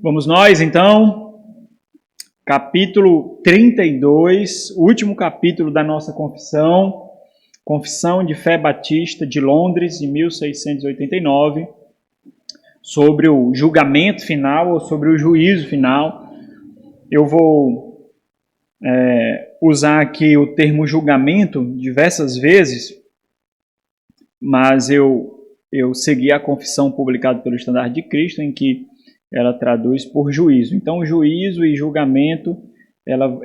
Vamos nós, então, capítulo 32, último capítulo da nossa confissão, Confissão de Fé Batista de Londres, de 1689, sobre o julgamento final ou sobre o juízo final. Eu vou usar aqui o termo julgamento diversas vezes, mas eu segui a confissão publicada pelo Estandarte de Cristo, em que ela traduz por juízo. Então, juízo e julgamento ela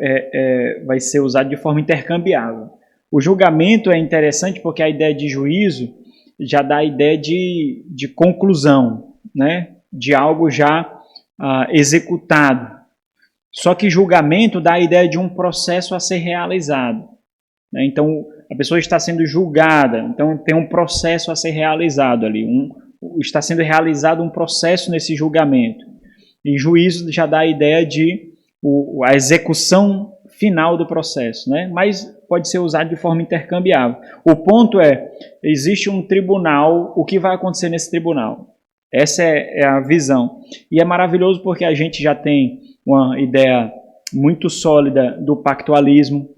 vai ser usado de forma intercambiável. O julgamento é interessante porque a ideia de juízo já dá a ideia de conclusão, né? De algo já executado. Só que julgamento dá a ideia de um processo a ser realizado, né? Então, a pessoa está sendo julgada, então tem um processo a ser realizado ali, está sendo realizado um processo nesse julgamento. E juízo já dá a ideia de a execução final do processo, né? Mas pode ser usado de forma intercambiável. O ponto é, existe um tribunal, o que vai acontecer nesse tribunal? Essa é a visão. E é maravilhoso porque a gente já tem uma ideia muito sólida do pactualismo.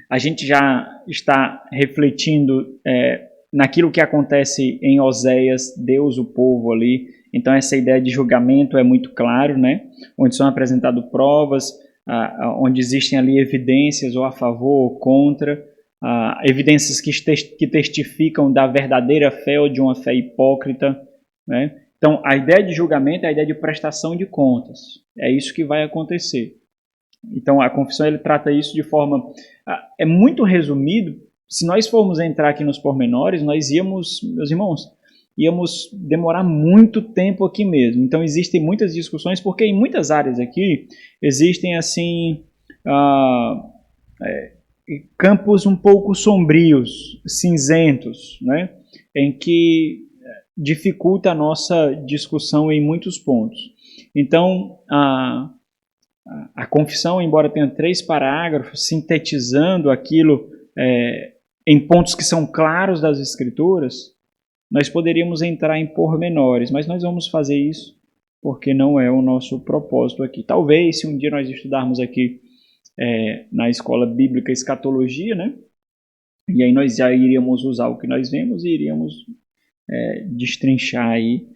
A gente já está refletindo naquilo que acontece em Oséias, Deus, o povo ali. Então essa ideia de julgamento é muito claro, né? Onde são apresentadas provas, onde existem ali evidências ou a favor ou contra, evidências que testificam da verdadeira fé ou de uma fé hipócrita, né? Então a ideia de julgamento é a ideia de prestação de contas. É isso que vai acontecer. Então a confissão ele trata isso de forma... É muito resumido. Se nós formos entrar aqui nos pormenores, nós íamos, meus irmãos, íamos demorar muito tempo aqui mesmo. Então existem muitas discussões, porque em muitas áreas aqui existem assim campos um pouco sombrios, cinzentos, né? Em que dificulta a nossa discussão em muitos pontos. Então a confissão, embora tenha 3 parágrafos, sintetizando aquilo em pontos que são claros das Escrituras, nós poderíamos entrar em pormenores, mas nós vamos fazer isso porque não é o nosso propósito aqui. Talvez, se um dia nós estudarmos aqui na escola bíblica escatologia, né? E aí nós já iríamos usar o que nós vemos e iríamos destrinchar aí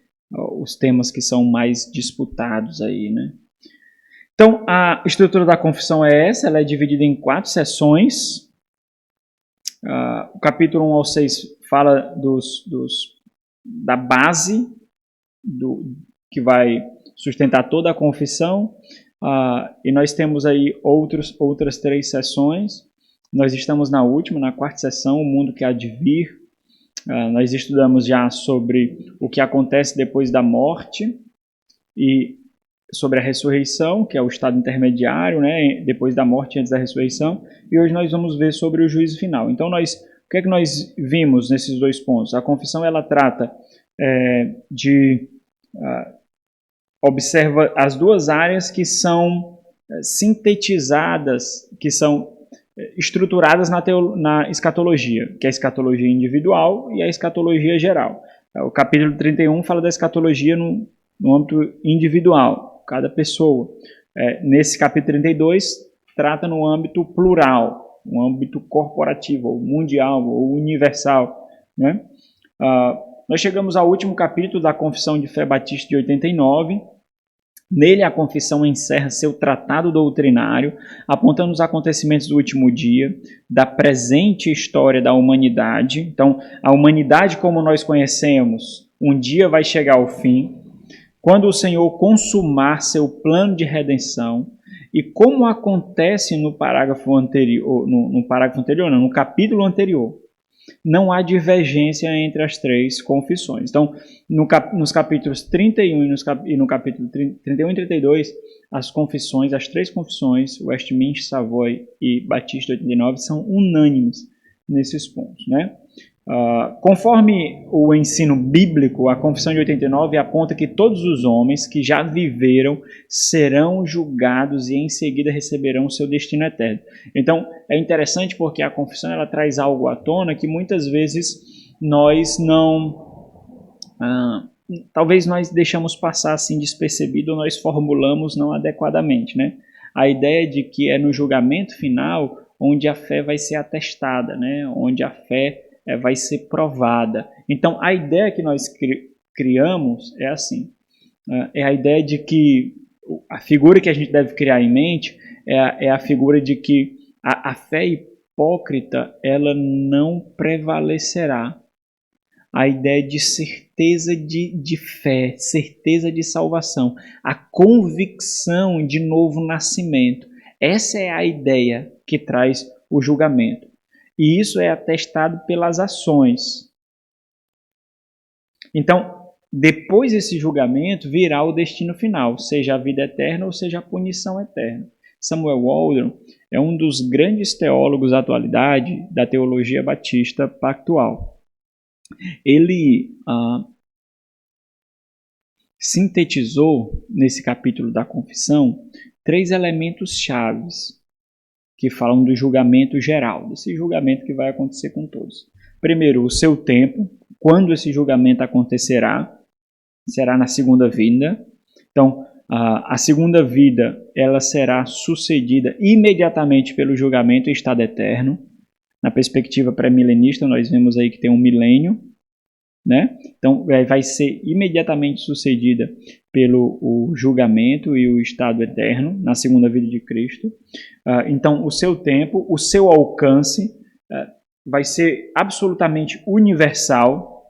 os temas que são mais disputados aí, né? Então, a estrutura da confissão é essa, ela é dividida em 4 sessões. O capítulo 1 ao 6 fala da base que vai sustentar toda a confissão, e nós temos aí outras 3 sessões. Nós estamos na última, na 4ª sessão, o mundo que há de vir. Nós estudamos já sobre o que acontece depois da morte e sobre a ressurreição, que é o estado intermediário, né, depois da morte e antes da ressurreição, e hoje nós vamos ver sobre o juízo final. Então, o que é que nós vimos nesses 2 pontos? A confissão, ela trata observa as 2 áreas que são sintetizadas, que são estruturadas na escatologia, que é a escatologia individual e a escatologia geral. O capítulo 31 fala da escatologia no âmbito individual, cada pessoa. Nesse capítulo 32, trata no âmbito plural, no âmbito corporativo, ou mundial, ou universal, né? Nós chegamos ao último capítulo da Confissão de Fé Batista de 89. Nele, a confissão encerra seu tratado doutrinário, apontando os acontecimentos do último dia, da presente história da humanidade. Então, a humanidade como nós conhecemos, um dia vai chegar ao fim, quando o Senhor consumar seu plano de redenção, e como acontece no capítulo anterior, não há divergência entre as 3 confissões. Então, nos capítulos 31 e no capítulo 31 e 32, as 3 confissões, Westminster, Savoy e Batista 89, são unânimes nesses pontos, né? Conforme o ensino bíblico, a Confissão de 89 aponta que todos os homens que já viveram serão julgados e em seguida receberão seu destino eterno. Então, é interessante porque a confissão ela traz algo à tona que muitas vezes nós não talvez nós deixamos passar assim despercebido ou nós formulamos não adequadamente, né? A ideia de que é no julgamento final onde a fé vai ser atestada, né? Onde a fé vai ser provada. Então, a ideia que nós criamos é assim, é a ideia de que a figura que a gente deve criar em mente é a figura de que a fé hipócrita ela não prevalecerá. A ideia de certeza de fé, certeza de salvação, a convicção de novo nascimento. Essa é a ideia que traz o julgamento. E isso é atestado pelas ações. Então, depois desse julgamento, virá o destino final, seja a vida eterna ou seja a punição eterna. Samuel Waldron é um dos grandes teólogos da atualidade da teologia batista pactual. Ele sintetizou, nesse capítulo da confissão, 3 elementos chaves que falam do julgamento geral, desse julgamento que vai acontecer com todos. Primeiro, o seu tempo, quando esse julgamento acontecerá, será na segunda vinda. Então, a segunda vida ela será sucedida imediatamente pelo julgamento em estado eterno. Na perspectiva pré-milenista, nós vemos aí que tem um milênio, né? Então, vai ser imediatamente sucedida pelo o julgamento e o estado eterno, na segunda vida de Cristo. Então, o seu tempo, o seu alcance vai ser absolutamente universal.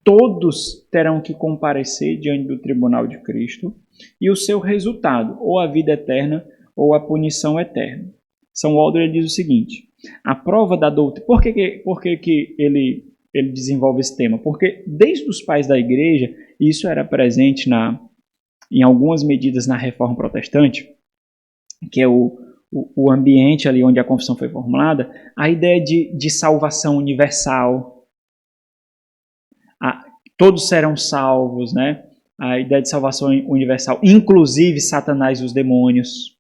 Todos terão que comparecer diante do tribunal de Cristo. E o seu resultado, ou a vida eterna, ou a punição eterna. São Waldron diz o seguinte: a prova da doutrina. Por que ele desenvolve esse tema? Porque desde os pais da igreja, e isso era presente em algumas medidas na Reforma Protestante, que é o ambiente ali onde a confissão foi formulada, a ideia de salvação universal. Todos serão salvos, né? A ideia de salvação universal, inclusive Satanás e os demônios.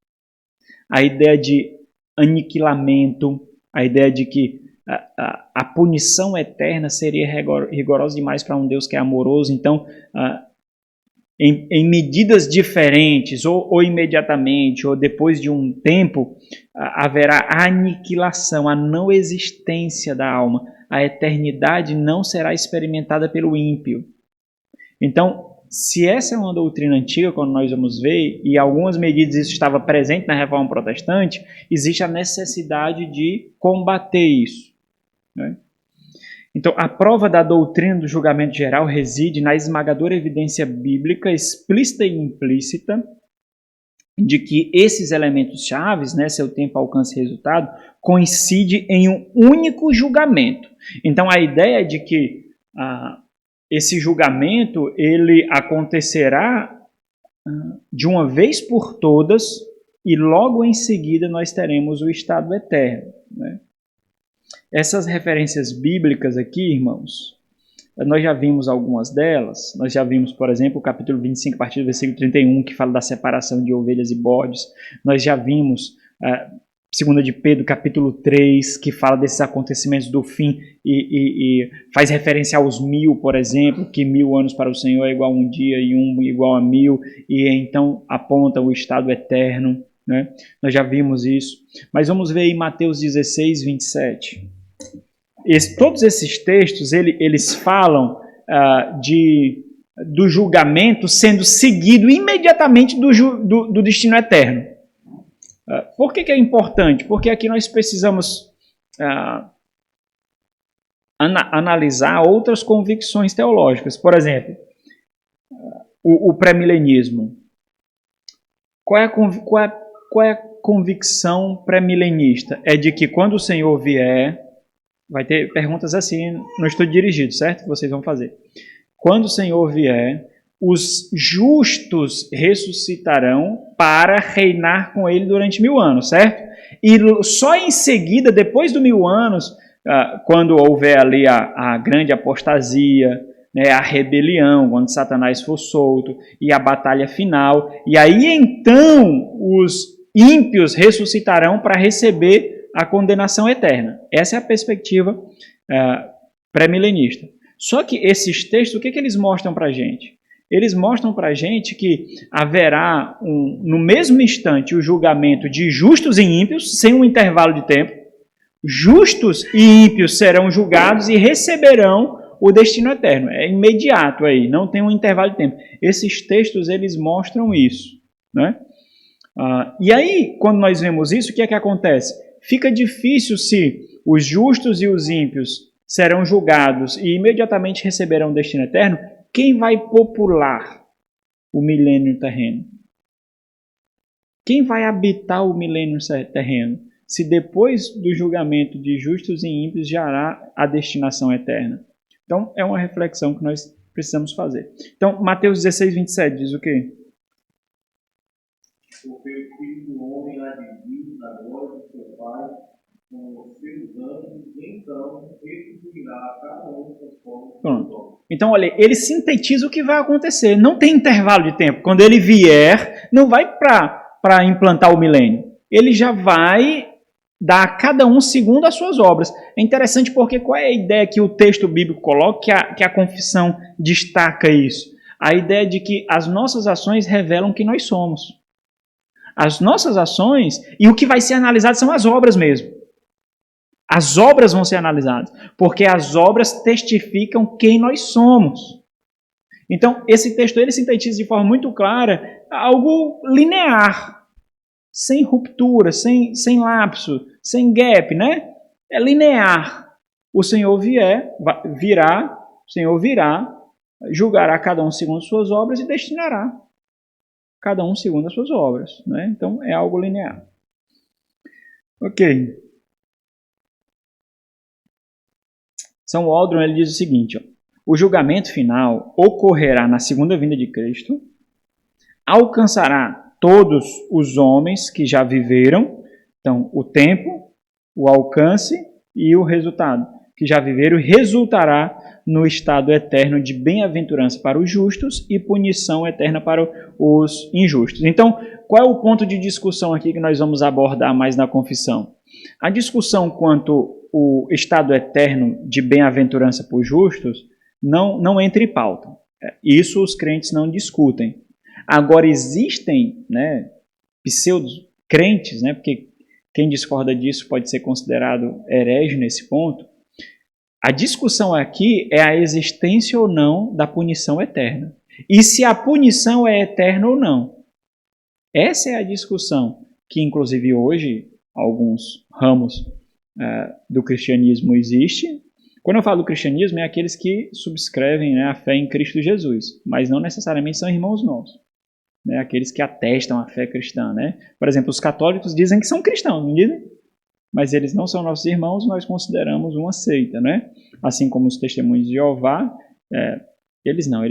A ideia de aniquilamento, a ideia de que a punição eterna seria rigorosa demais para um Deus que é amoroso. Então, em medidas diferentes, ou imediatamente, ou depois de um tempo, haverá a aniquilação, a não existência da alma. A eternidade não será experimentada pelo ímpio. Então, se essa é uma doutrina antiga, quando nós vamos ver, e em algumas medidas isso estava presente na Reforma Protestante, existe a necessidade de combater isso, né? Então, a prova da doutrina do julgamento geral reside na esmagadora evidência bíblica, explícita e implícita, de que esses elementos chaves, né, seu tempo, alcance e resultado, coincidem em um único julgamento. Então, a ideia de que esse julgamento ele acontecerá de uma vez por todas e logo em seguida nós teremos o estado eterno, né? Essas referências bíblicas aqui, irmãos, nós já vimos algumas delas. Nós já vimos, por exemplo, o capítulo 25, a partir do versículo 31, que fala da separação de ovelhas e bodes. Nós já vimos 2 de Pedro, capítulo 3, que fala desses acontecimentos do fim e faz referência aos 1000, por exemplo, que 1000 anos para o Senhor é igual a um dia e um igual a 1000, e então aponta o estado eterno, né? Nós já vimos isso. Mas vamos ver em Mateus 16, 27. Todos esses textos, eles falam do julgamento sendo seguido imediatamente do destino eterno. Por que é importante? Porque aqui nós precisamos analisar outras convicções teológicas. Por exemplo, o pré-milenismo. Qual é a convicção pré-milenista? É de que quando o Senhor vier, vai ter perguntas assim no estudo dirigido, certo? Que vocês vão fazer. Quando o Senhor vier, os justos ressuscitarão para reinar com ele durante 1000 anos, certo? E só em seguida, depois dos 1000 anos, quando houver ali a grande apostasia, né, a rebelião, quando Satanás for solto, e a batalha final, e aí então os ímpios ressuscitarão para receber a condenação eterna. Essa é a perspectiva pré-milenista. Só que esses textos, o que eles mostram para a gente? Eles mostram para a gente que haverá, no mesmo instante, o julgamento de justos e ímpios, sem um intervalo de tempo. Justos e ímpios serão julgados e receberão o destino eterno. É imediato aí, não tem um intervalo de tempo. Esses textos, eles mostram isso, né? E aí, quando nós vemos isso, o que é que acontece? Fica difícil se os justos e os ímpios serão julgados e imediatamente receberão o destino eterno. Quem vai popular o milênio terreno? Quem vai habitar o milênio terreno? Se depois do julgamento de justos e ímpios já há a destinação eterna. Então, é uma reflexão que nós precisamos fazer. Então, Mateus 16, 27 diz o quê? Porque o Filho do Homem há de vir na glória do seu Pai com os seus anjos, e então retribuirá a cada um conforme o seu dom. Então, olha, ele sintetiza o que vai acontecer. Não tem intervalo de tempo. Quando ele vier, não vai para implantar o milênio. Ele já vai dar a cada um segundo as suas obras. É interessante porque qual é a ideia que o texto bíblico coloca, que a confissão destaca isso? A ideia de que as nossas ações revelam quem nós somos. As nossas ações, e o que vai ser analisado são as obras mesmo. As obras vão ser analisadas, porque as obras testificam quem nós somos. Então, esse texto ele sintetiza de forma muito clara algo linear, sem ruptura, sem lapso, sem gap, né? É linear. O Senhor virá, julgará cada um segundo suas obras e destinará cada um segundo as suas obras, né? Então, é algo linear. Ok. São Waldron ele diz o seguinte, ó, o julgamento final ocorrerá na segunda vinda de Cristo, alcançará todos os homens que já viveram, então o tempo, o alcance e o resultado, que já viveram, resultará no estado eterno de bem-aventurança para os justos e punição eterna para os injustos. Então, qual é o ponto de discussão aqui que nós vamos abordar mais na confissão? A discussão quanto o estado eterno de bem-aventurança para os justos não entra em pauta. Isso os crentes não discutem. Agora, existem, né, pseudo-crentes, né, porque quem discorda disso pode ser considerado herege nesse ponto. A discussão aqui é a existência ou não da punição eterna. E se a punição é eterna ou não. Essa é a discussão que, inclusive, hoje, alguns ramos do cristianismo existe. Quando eu falo do cristianismo, é aqueles que subscrevem, né, a fé em Cristo Jesus, mas não necessariamente são irmãos nossos. Né, aqueles que atestam a fé cristã. Né? Por exemplo, os católicos dizem que são cristãos, não dizem? Mas eles não são nossos irmãos, nós consideramos uma seita. Né? Assim como os testemunhos de Jeová, eles não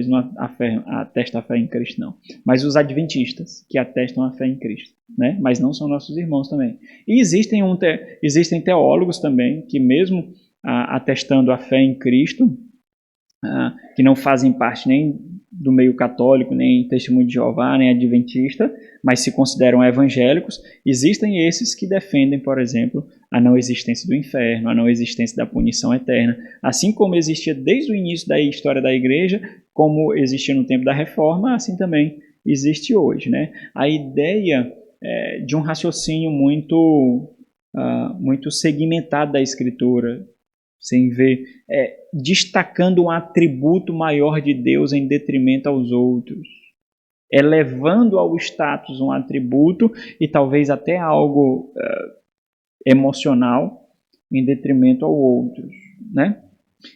atestam a fé em Cristo, não. Mas os adventistas, que atestam a fé em Cristo, né? Mas não são nossos irmãos também. E existem teólogos também, que mesmo atestando a fé em Cristo, que não fazem parte nem do meio católico, nem testemunho de Jeová, nem adventista, mas se consideram evangélicos. Existem esses que defendem, por exemplo, a não existência do inferno, a não existência da punição eterna, assim como existia desde o início da história da igreja, como existia no tempo da Reforma, assim também existe hoje. Né? A ideia de um raciocínio muito segmentado da Escritura, sem ver, destacando um atributo maior de Deus em detrimento aos outros, elevando ao status um atributo e talvez até algo emocional em detrimento ao outro, né?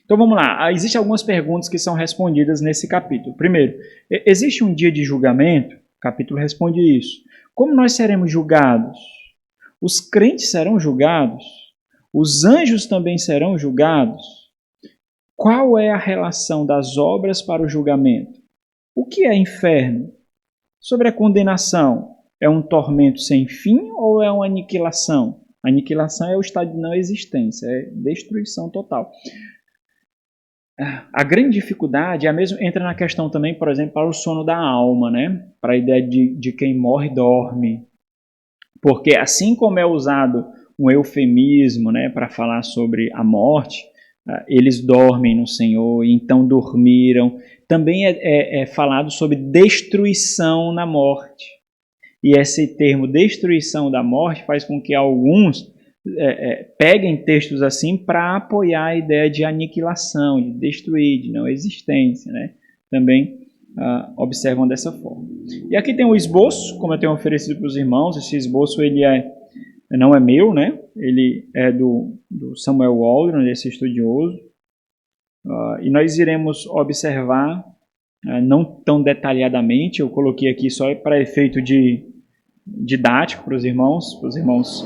Então vamos lá, existem algumas perguntas que são respondidas nesse capítulo. Primeiro, existe um dia de julgamento? O capítulo responde isso. Como nós seremos julgados? Os crentes serão julgados? Os anjos também serão julgados? Qual é a relação das obras para o julgamento? O que é inferno? Sobre a condenação, é um tormento sem fim ou é uma aniquilação? A aniquilação é o estado de não existência, é destruição total. A grande dificuldade entra na questão também, por exemplo, para o sono da alma, né? Para a ideia de quem morre dorme. Porque assim como é usado um eufemismo, né, para falar sobre a morte, eles dormem no Senhor, e então dormiram. Também é falado sobre destruição na morte. E esse termo destruição da morte faz com que alguns peguem textos assim para apoiar a ideia de aniquilação, de destruir, de não existência, né? Também observam dessa forma. E aqui tem um esboço, como eu tenho oferecido para os irmãos. Esse esboço ele não é meu, né? Ele é do Samuel Waldron, esse estudioso. E nós iremos observar, não tão detalhadamente, eu coloquei aqui só para efeito didático para os irmãos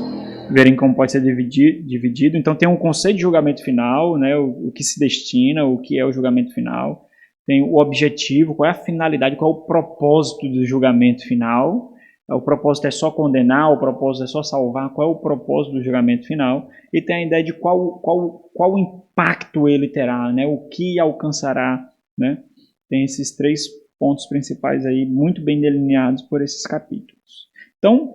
verem como pode ser dividido. Então tem um conceito de julgamento final, né? O que se destina, o que é o julgamento final. Tem o objetivo, qual é a finalidade, qual é o propósito do julgamento final. O propósito é só condenar, o propósito é só salvar, qual é o propósito do julgamento final. E tem a ideia de qual impacto ele terá, né? O que alcançará, né? Tem esses 3 pontos principais aí, muito bem delineados por esses capítulos. Então,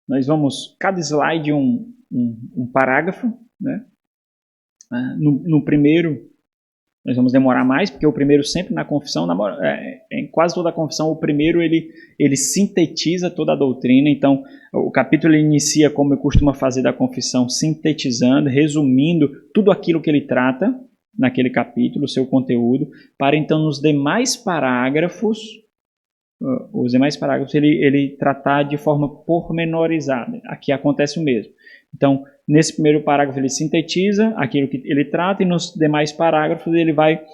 nós vamos, cada slide um parágrafo, né? No primeiro, nós vamos demorar mais, porque o primeiro sempre na confissão, em quase toda a confissão, o primeiro ele sintetiza toda a doutrina. Então, o capítulo inicia como eu costumo fazer da confissão, sintetizando, resumindo tudo aquilo que ele trata naquele capítulo, o seu conteúdo, para então nos demais parágrafos, ele tratar de forma pormenorizada. Aqui acontece o mesmo. Então, nesse primeiro parágrafo ele sintetiza aquilo que ele trata, e nos demais parágrafos ele vai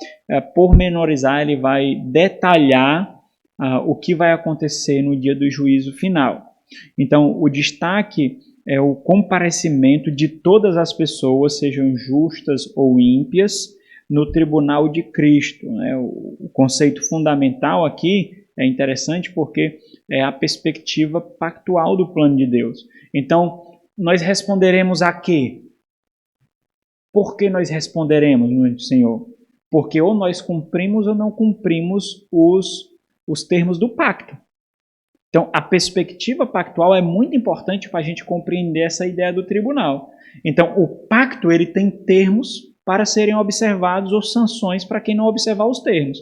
pormenorizar, ele vai detalhar o que vai acontecer no dia do juízo final. Então, o destaque é o comparecimento de todas as pessoas, sejam justas ou ímpias, no tribunal de Cristo, né? O conceito fundamental aqui é interessante porque é a perspectiva pactual do plano de Deus. Então, nós responderemos a quê? Por que nós responderemos, no Senhor? Porque ou nós cumprimos ou não cumprimos os termos do pacto. Então, a perspectiva pactual é muito importante para a gente compreender essa ideia do tribunal. Então, o pacto ele tem termos para serem observados ou sanções para quem não observar os termos.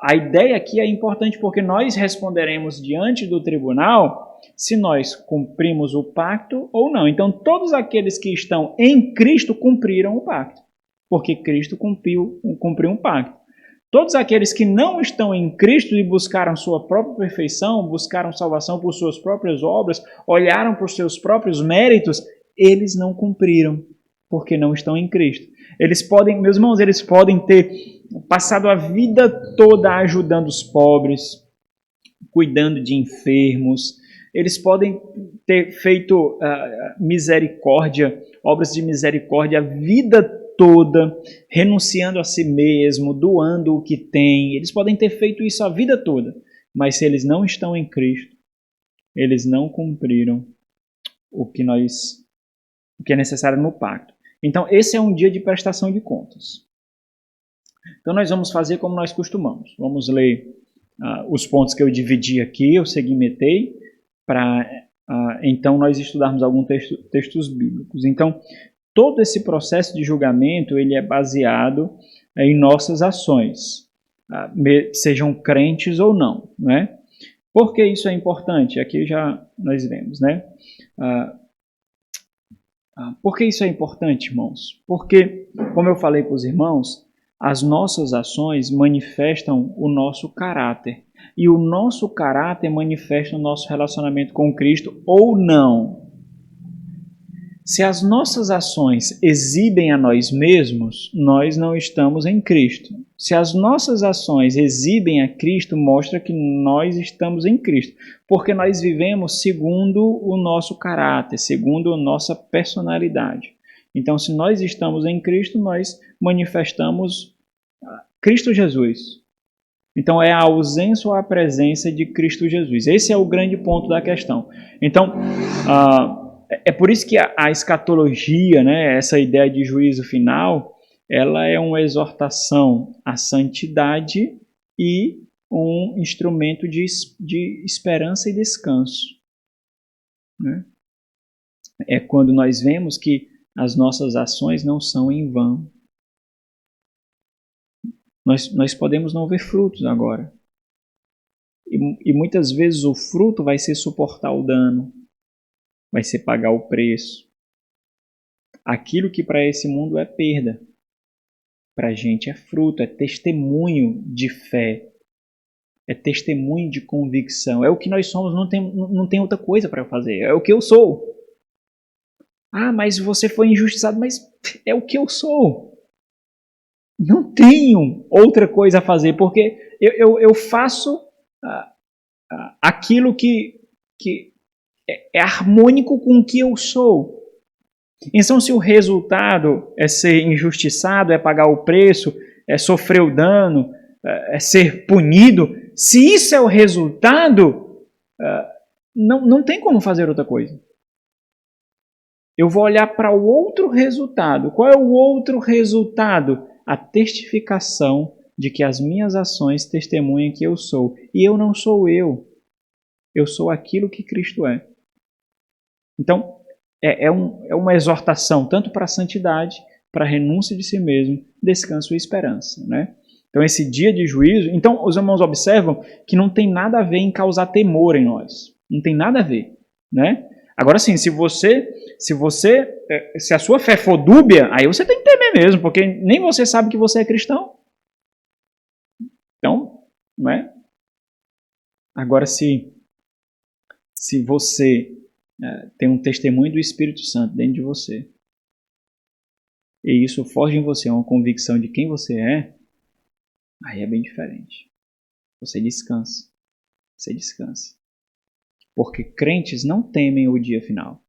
A ideia aqui é importante porque nós responderemos diante do tribunal se nós cumprimos o pacto ou não. Então, todos aqueles que estão em Cristo cumpriram o pacto, porque Cristo cumpriu um pacto. Todos aqueles que não estão em Cristo e buscaram sua própria perfeição, buscaram salvação por suas próprias obras, olharam para os seus próprios méritos, eles não cumpriram, porque não estão em Cristo. Eles podem, meus irmãos, eles podem ter passado a vida toda ajudando os pobres, cuidando de enfermos. Eles podem ter feito misericórdia, obras de misericórdia a vida toda, renunciando a si mesmo, doando o que tem. Eles podem ter feito isso a vida toda, mas se eles não estão em Cristo, eles não cumpriram o que é necessário no pacto. Então, esse é um dia de prestação de contas. Então, nós vamos fazer como nós costumamos. Vamos ler os pontos que eu dividi aqui, eu segmentei, para então nós estudarmos alguns textos bíblicos. Então, todo esse processo de julgamento ele é baseado em nossas ações, sejam crentes ou não, né? Por que isso é importante? Aqui já nós vemos, né? Por que isso é importante, irmãos? Porque, como eu falei para os irmãos, as nossas ações manifestam o nosso caráter. E o nosso caráter manifesta o nosso relacionamento com Cristo ou não. Se as nossas ações exibem a nós mesmos, nós não estamos em Cristo. Se as nossas ações exibem a Cristo, mostra que nós estamos em Cristo. Porque nós vivemos segundo o nosso caráter, segundo a nossa personalidade. Então, se nós estamos em Cristo, nós manifestamos Cristo Jesus. Então, é a ausência ou a presença de Cristo Jesus. Esse é o grande ponto da questão. Então, é por isso que a escatologia, né, essa ideia de juízo final, ela é uma exortação à santidade e um instrumento de esperança e descanso. Né? É quando nós vemos que as nossas ações não são em vão. Nós podemos não ver frutos agora. E muitas vezes o fruto vai ser suportar o dano, vai ser pagar o preço. Aquilo que para esse mundo é perda, para a gente é fruto, é testemunho de fé, é testemunho de convicção. É o que nós somos, não tem outra coisa para fazer, é o que eu sou. Ah, mas você foi injustiçado, mas é o que eu sou. Não tenho outra coisa a fazer, porque eu faço aquilo que é harmônico com o que eu sou. Então, se o resultado é ser injustiçado, é pagar o preço, é sofrer o dano, é ser punido, se isso é o resultado, não tem como fazer outra coisa. Eu vou olhar para o outro resultado. Qual é o outro resultado? A testificação de que as minhas ações testemunham que eu sou. E eu não sou eu. Eu sou aquilo que Cristo é. Então, é uma exortação tanto para a santidade, para a renúncia de si mesmo, descanso e esperança, né? Então, esse dia de juízo... Então, os irmãos observam que não tem nada a ver em causar temor em nós. Não tem nada a ver, né? Agora sim, se a sua fé for dúbia, aí você tem que temer mesmo, porque nem você sabe que você é cristão. Então, não é? Agora, se você tem um testemunho do Espírito Santo dentro de você, e isso forja em você uma convicção de quem você é, aí é bem diferente. Você descansa. Você descansa. Porque crentes não temem o dia final.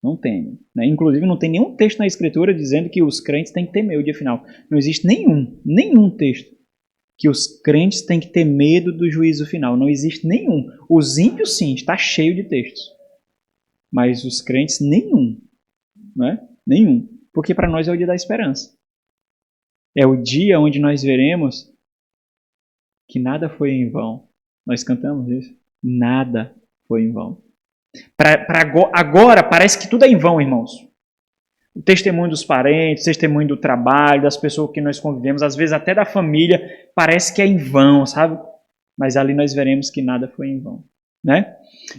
Não temem. Né? Inclusive, não tem nenhum texto na Escritura dizendo que os crentes têm que temer o dia final. Não existe nenhum texto que os crentes têm que ter medo do juízo final. Não existe nenhum. Os ímpios, sim, está cheio de textos. Mas os crentes, nenhum. Né? Nenhum. Porque para nós é o dia da esperança. É o dia onde nós veremos que nada foi em vão. Nós cantamos isso. Nada foi em vão. Agora parece que tudo é em vão, irmãos. O testemunho dos parentes, o testemunho do trabalho, das pessoas que nós convivemos, às vezes até da família, parece que é em vão, sabe? Mas ali nós veremos que nada foi em vão, né?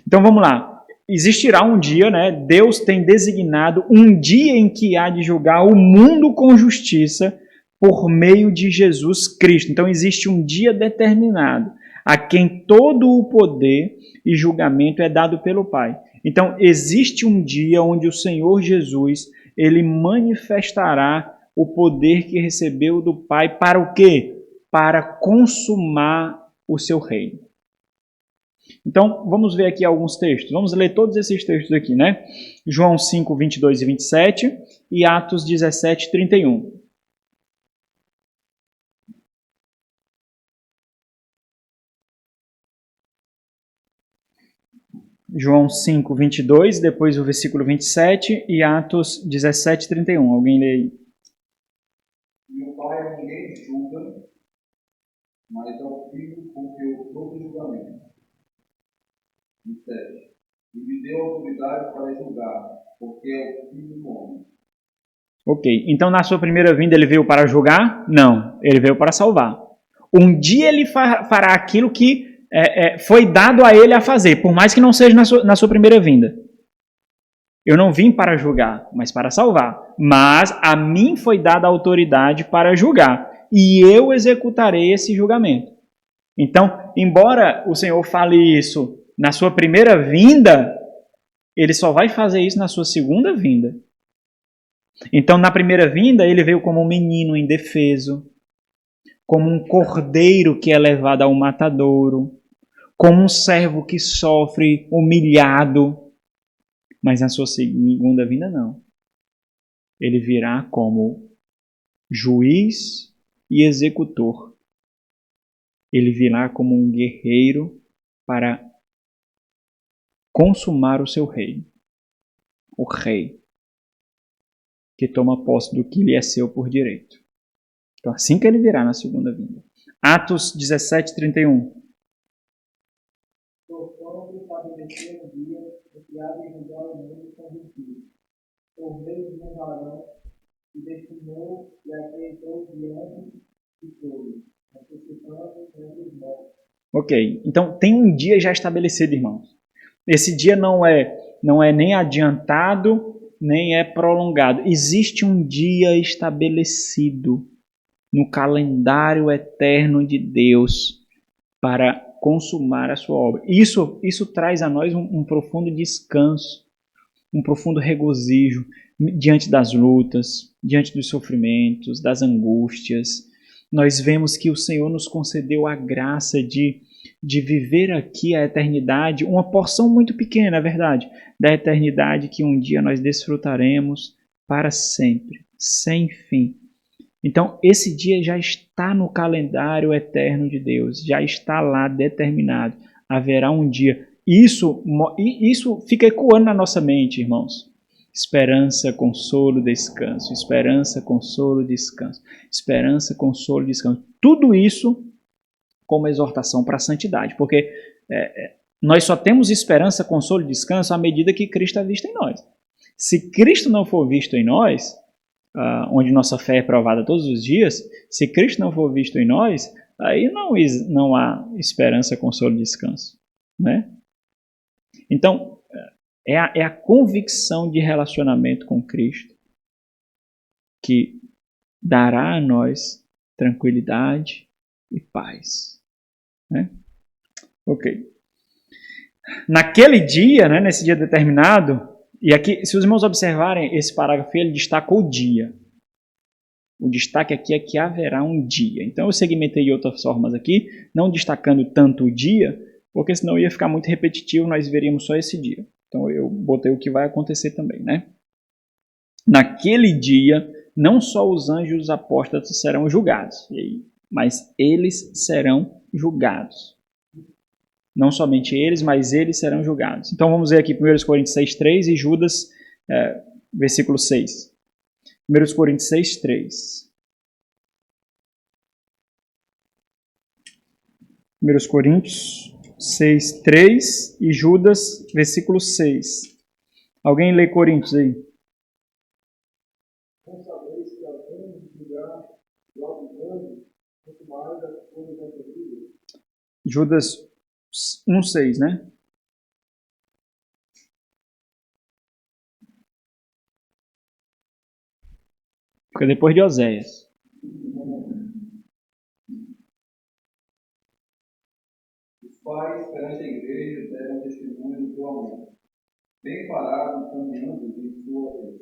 Então vamos lá. Existirá um dia, né? Deus tem designado um dia em que há de julgar o mundo com justiça por meio de Jesus Cristo. Então existe um dia determinado a quem todo o poder e julgamento é dado pelo Pai. Então existe um dia onde o Senhor Jesus ele manifestará o poder que recebeu do Pai para o quê? Para consumar o seu reino. Então, vamos ver aqui alguns textos. Vamos ler todos esses textos aqui, né? João 5, 22 e 27 e Atos 17, 31. João 5, 22, depois o versículo 27 e Atos 17, 31. Alguém lê aí? E o Pai a ninguém julga, mas ao Filho confiou todo o julgamento. 27. E lhe deu autoridade para julgar, porque é o Filho do homem. Ok, então na sua primeira vinda ele veio para julgar? Não, ele veio para salvar. Um dia ele fará aquilo que foi dado a ele a fazer, por mais que não seja na sua primeira vinda. Eu não vim para julgar, mas para salvar. Mas a mim foi dada a autoridade para julgar, e eu executarei esse julgamento. Então, embora o Senhor fale isso na sua primeira vinda, ele só vai fazer isso na sua segunda vinda. Então, na primeira vinda, ele veio como um menino indefeso, como um cordeiro que é levado ao matadouro, como um servo que sofre humilhado. Mas na sua segunda vinda, não. Ele virá como juiz e executor. Ele virá como um guerreiro para consumar o seu reino. O rei, que toma posse do que lhe é seu por direito. Então, assim que ele virá na segunda vinda. Atos 17, 31. Portanto, estabeleceu um dia em que há de julgar o mundo com justiça, por meio de um varão que destinou e aceitou diante de todos, ressuscitando entre os mortos. Ok, então tem um dia já estabelecido, irmãos. Esse dia não é nem adiantado, nem é prolongado. Existe um dia estabelecido no calendário eterno de Deus para consumar a sua obra. Isso traz a nós um profundo descanso, um profundo regozijo diante das lutas, diante dos sofrimentos, das angústias. Nós vemos que o Senhor nos concedeu a graça de viver aqui a eternidade, uma porção muito pequena, é verdade, da eternidade que um dia nós desfrutaremos para sempre, sem fim. Então, esse dia já está no calendário eterno de Deus, já está lá determinado. Haverá um dia. Isso fica ecoando na nossa mente, irmãos. Esperança, consolo, descanso. Esperança, consolo, descanso. Esperança, consolo, descanso. Tudo isso como exortação para a santidade, porque nós só temos esperança, consolo e descanso à medida que Cristo é visto em nós. Se Cristo não for visto em nós, onde nossa fé é provada todos os dias, se Cristo não for visto em nós, aí não há esperança, consolo e descanso. Né? Então, é a convicção de relacionamento com Cristo que dará a nós tranquilidade e paz. Né? Ok. Naquele dia, né, nesse dia determinado, e aqui, se os irmãos observarem esse parágrafo, ele destaca o dia. O destaque aqui é que haverá um dia. Então eu segmentei de outras formas aqui, não destacando tanto o dia, porque senão ia ficar muito repetitivo, nós veríamos só esse dia. Então eu botei o que vai acontecer também, né? Naquele dia, não só os anjos e os apóstolos serão julgados, mas eles serão julgados. Não somente eles, mas eles serão julgados. Então vamos ver aqui 1 Coríntios 6:3 e Judas, versículo 6. 1 Coríntios 6:3. 1 Coríntios 6:3 e Judas, versículo 6. Alguém lê Coríntios aí? Não sabeis que alguém julgar logo grande, muito mais as coisas anteriores. Judas 1:6, né? Fica depois de Oséias. Os pais perante a igreja deram testemunho do teu amor. Bem parado, caminhando em sua.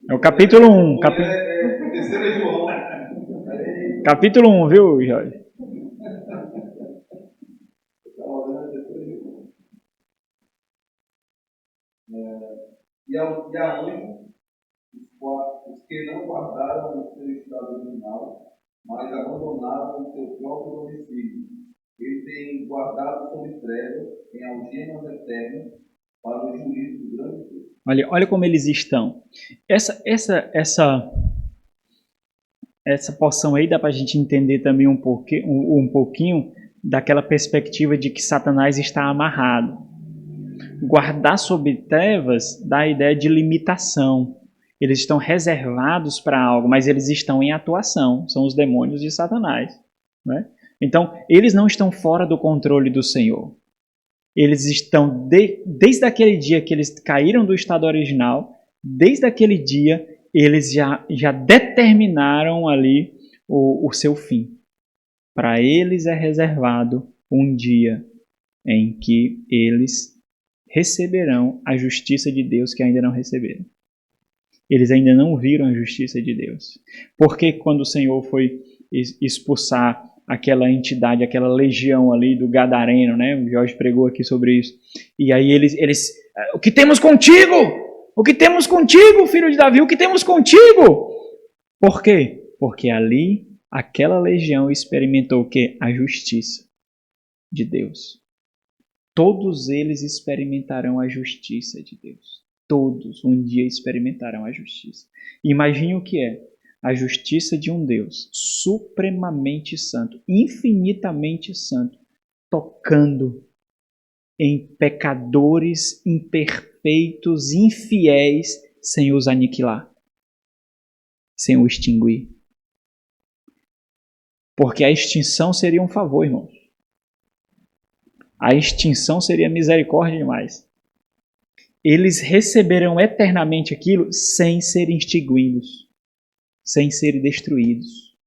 É o capítulo 1. Terceira João. Capítulo 1, viu, Jorge? E a anjos, os que não guardaram o seu estado original, mas abandonaram o seu próprio domicílio. Eles têm guardado sob trevas, em algemas eternas, para o juízo do grande Deus. Olha como eles estão. Essa porção aí dá para a gente entender também um pouquinho daquela perspectiva de que Satanás está amarrado. Guardar sob trevas dá a ideia de limitação. Eles estão reservados para algo, mas eles estão em atuação. São os demônios de Satanás. Né? Então, eles não estão fora do controle do Senhor. Eles estão, desde aquele dia que eles caíram do estado original, desde aquele dia, eles já determinaram ali o seu fim. Para eles é reservado um dia em que eles receberão a justiça de Deus que ainda não receberam. Eles ainda não viram a justiça de Deus. Porque quando o Senhor foi expulsar aquela entidade, aquela legião ali do Gadareno, né? O Jorge pregou aqui sobre isso. E aí eles o que temos contigo? O que temos contigo, filho de Davi? O que temos contigo? Por quê? Porque ali aquela legião experimentou o quê? A justiça de Deus. Todos eles experimentarão a justiça de Deus. Todos um dia experimentarão a justiça. Imagine o que é a justiça de um Deus supremamente santo, infinitamente santo, tocando em pecadores imperfeitos feitos infiéis sem os aniquilar, sem os extinguir. Porque a extinção seria um favor, irmãos. A extinção seria misericórdia demais. Eles receberão eternamente aquilo sem serem extinguidos, sem serem destruídos.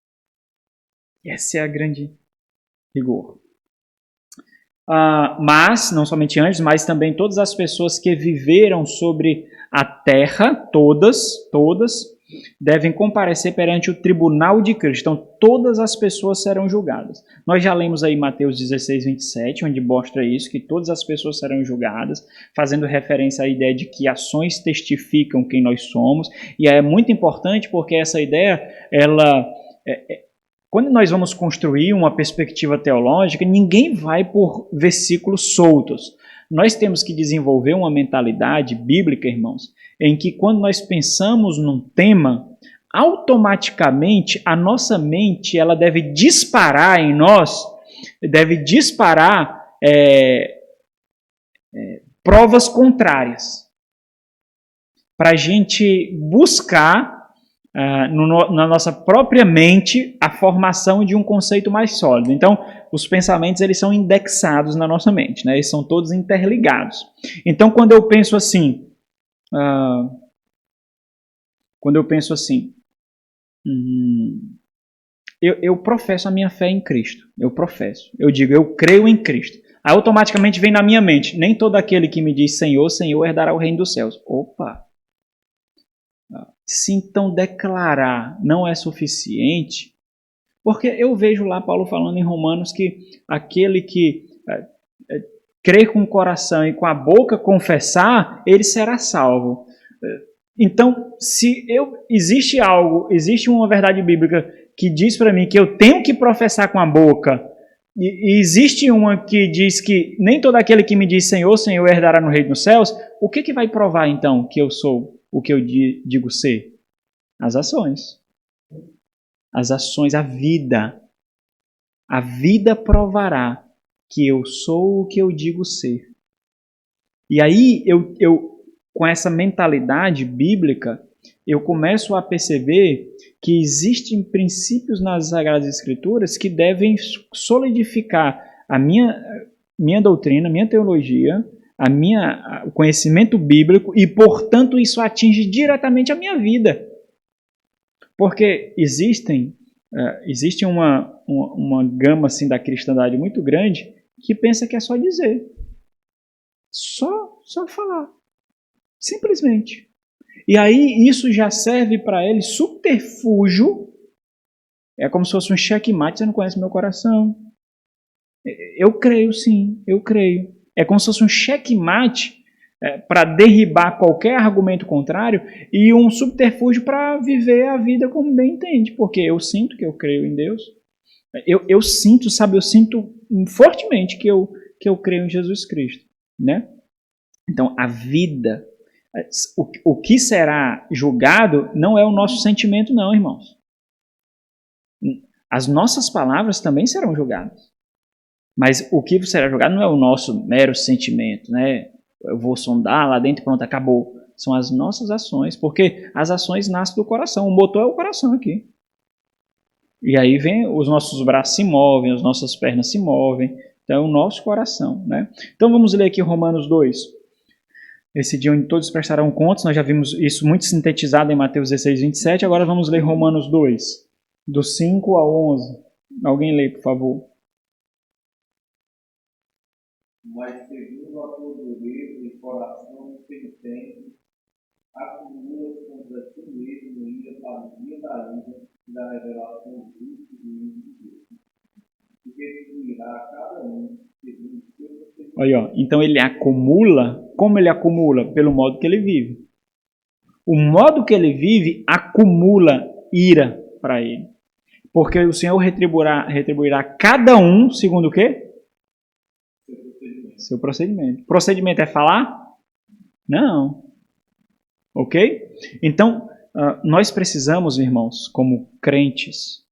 Essa é a grande rigor. Mas, não somente anjos, mas também todas as pessoas que viveram sobre a terra, todas, devem comparecer perante o tribunal de Cristo. Então, todas as pessoas serão julgadas. Nós já lemos aí Mateus 16, 27, onde mostra isso, que todas as pessoas serão julgadas, fazendo referência à ideia de que ações testificam quem nós somos. E é muito importante porque essa ideia, quando nós vamos construir uma perspectiva teológica, ninguém vai por versículos soltos. Nós temos que desenvolver uma mentalidade bíblica, irmãos, em que quando nós pensamos num tema, automaticamente a nossa mente ela deve disparar em nós, provas contrárias, para a gente buscar na nossa própria mente a formação de um conceito mais sólido. Então, os pensamentos eles são indexados na nossa mente, né? Eles são todos interligados. Então, quando eu penso assim, eu professo a minha fé em Cristo. Eu digo, eu creio em Cristo. Aí automaticamente vem na minha mente, nem todo aquele que me diz Senhor, Senhor herdará o reino dos céus. Opa! Se então declarar não é suficiente, porque eu vejo lá Paulo falando em Romanos que aquele que crê com o coração e com a boca confessar, ele será salvo. Então, se existe uma verdade bíblica que diz para mim que eu tenho que professar com a boca, e existe uma que diz que nem todo aquele que me diz Senhor, Senhor herdará no reino dos céus, o que vai provar então que eu sou o que eu digo ser? As ações. As ações, a vida. A vida provará que eu sou o que eu digo ser. E aí, com essa mentalidade bíblica, eu começo a perceber que existem princípios nas Sagradas Escrituras que devem solidificar a minha doutrina, a minha teologia, o conhecimento bíblico e, portanto, isso atinge diretamente a minha vida. Porque existe uma gama assim, da cristandade muito grande que pensa que é só dizer. Só falar. Simplesmente. E aí isso já serve para ele subterfúgio. É como se fosse um checkmate, você não conhece meu coração. Eu creio sim, eu creio. É como se fosse um checkmate para derribar qualquer argumento contrário e um subterfúgio para viver a vida como bem entende. Porque eu sinto que eu creio em Deus. Eu sinto fortemente que eu creio em Jesus Cristo. Né? Então, a vida, o que será julgado não é o nosso sentimento não, irmãos. As nossas palavras também serão julgadas. Mas o que será julgado não é o nosso mero sentimento, né? Eu vou sondar lá dentro e pronto, acabou. São as nossas ações, porque as ações nascem do coração. O motor é o coração aqui. E aí vem, os nossos braços se movem, as nossas pernas se movem. Então é o nosso coração, né? Então vamos ler aqui Romanos 2. Esse dia onde todos prestarão contas, nós já vimos isso muito sintetizado em Mateus 16, 27. Agora vamos ler Romanos 2, do 5 ao 11. Alguém lê, por favor. Mas segundo a tua dureza e coração penitente, acumulas contra ti mesmo ira para o dia da ira e da revelação justa do ímpio de Deus. E retribuirá a cada um segundo o seu procedimento. Olha, então ele acumula, como ele acumula? Pelo modo que ele vive. O modo que ele vive acumula ira para ele. Porque o Senhor retribuirá cada um segundo o quê? Seu procedimento. Procedimento é falar? Não. Ok? Então, nós precisamos, irmãos, como crentes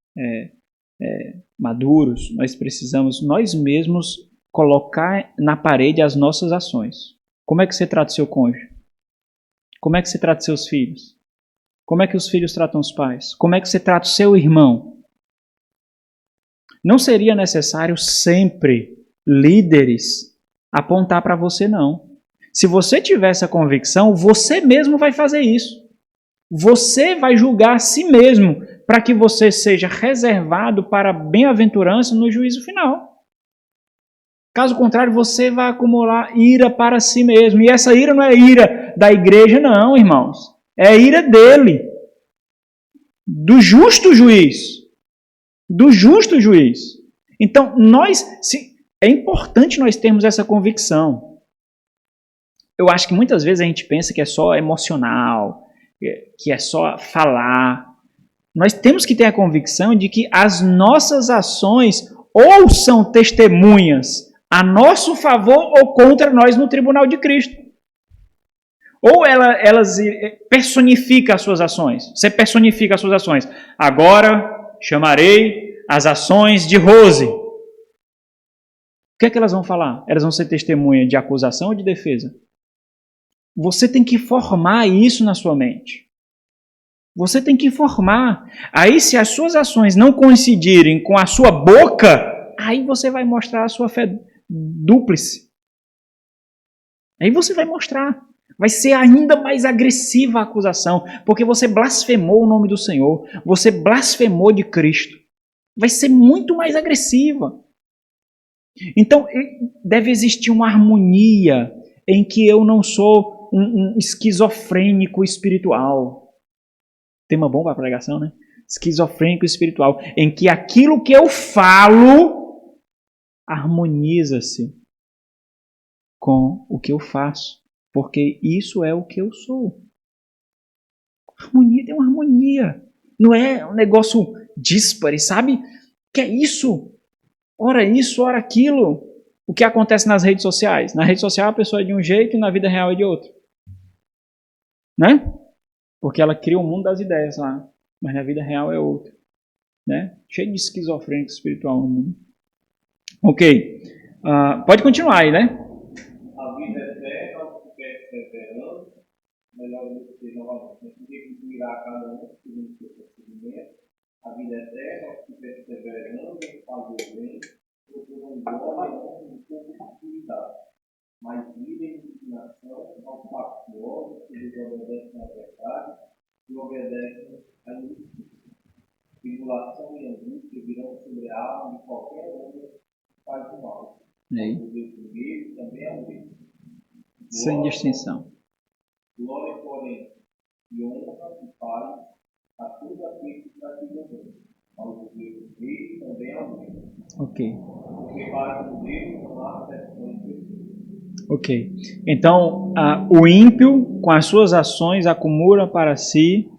maduros, nós precisamos nós mesmos colocar na parede as nossas ações. Como é que você trata o seu cônjuge? Como é que você trata seus filhos? Como é que os filhos tratam os pais? Como é que você trata o seu irmão? Não seria necessário sempre líderes apontar para você, não. Se você tiver essa convicção, você mesmo vai fazer isso. Você vai julgar a si mesmo para que você seja reservado para a bem-aventurança no juízo final. Caso contrário, você vai acumular ira para si mesmo. E essa ira não é ira da igreja, não, irmãos. É a ira dele. Do justo juiz. Do justo juiz. Então, é importante nós termos essa convicção. Eu acho que muitas vezes a gente pensa que é só emocional, que é só falar. Nós temos que ter a convicção de que as nossas ações ou são testemunhas a nosso favor ou contra nós no tribunal de Cristo. Ou elas personificam as suas ações. Você personifica as suas ações. Agora chamarei as ações de Rose. O que é que elas vão falar? Elas vão ser testemunha de acusação ou de defesa? Você tem que formar isso na sua mente. Você tem que formar. Aí, se as suas ações não coincidirem com a sua boca, aí você vai mostrar a sua fé dúplice. Aí você vai mostrar. Vai ser ainda mais agressiva a acusação, porque você blasfemou o nome do Senhor. Você blasfemou de Cristo. Vai ser muito mais agressiva. Então, deve existir uma harmonia em que eu não sou um esquizofrênico espiritual. Tema bom para a pregação, né? Esquizofrênico espiritual, em que aquilo que eu falo harmoniza-se com o que eu faço, porque isso é o que eu sou. Harmonia tem uma harmonia, não é um negócio díspare, sabe? Que é isso? Ora isso, ora aquilo. O que acontece nas redes sociais? Na rede social a pessoa é de um jeito e na vida real é de outro. Né? Porque ela cria o mundo das ideias lá, mas na vida real é outro. Né? Cheio de esquizofrênico espiritual no mundo. Ok. Pode continuar aí, né? A vida eterna, perseverando, melhor do que novamente. Não tem que virar cada um segundo o seu procedimento. A vida eterna, perseverando em fazer o bem, procurando glória e honra no pouco de atividade. Mas vida e indignação aos factuosos que desobedecem à verdade e obedecem à injustiça. Tribulação e angústia virão sobre a alma de qualquer homem que faz o mal. O Deus primeiro também é o mesmo. Sem distinção. Glória, porém, e honra e paz a todos aqueles que praticam bem. Mas o Deus primeiro também é o mesmo. Ok. Porque para o Deus não há exceções de Deus. Ok. Então, o ímpio, com as suas ações, acumula para si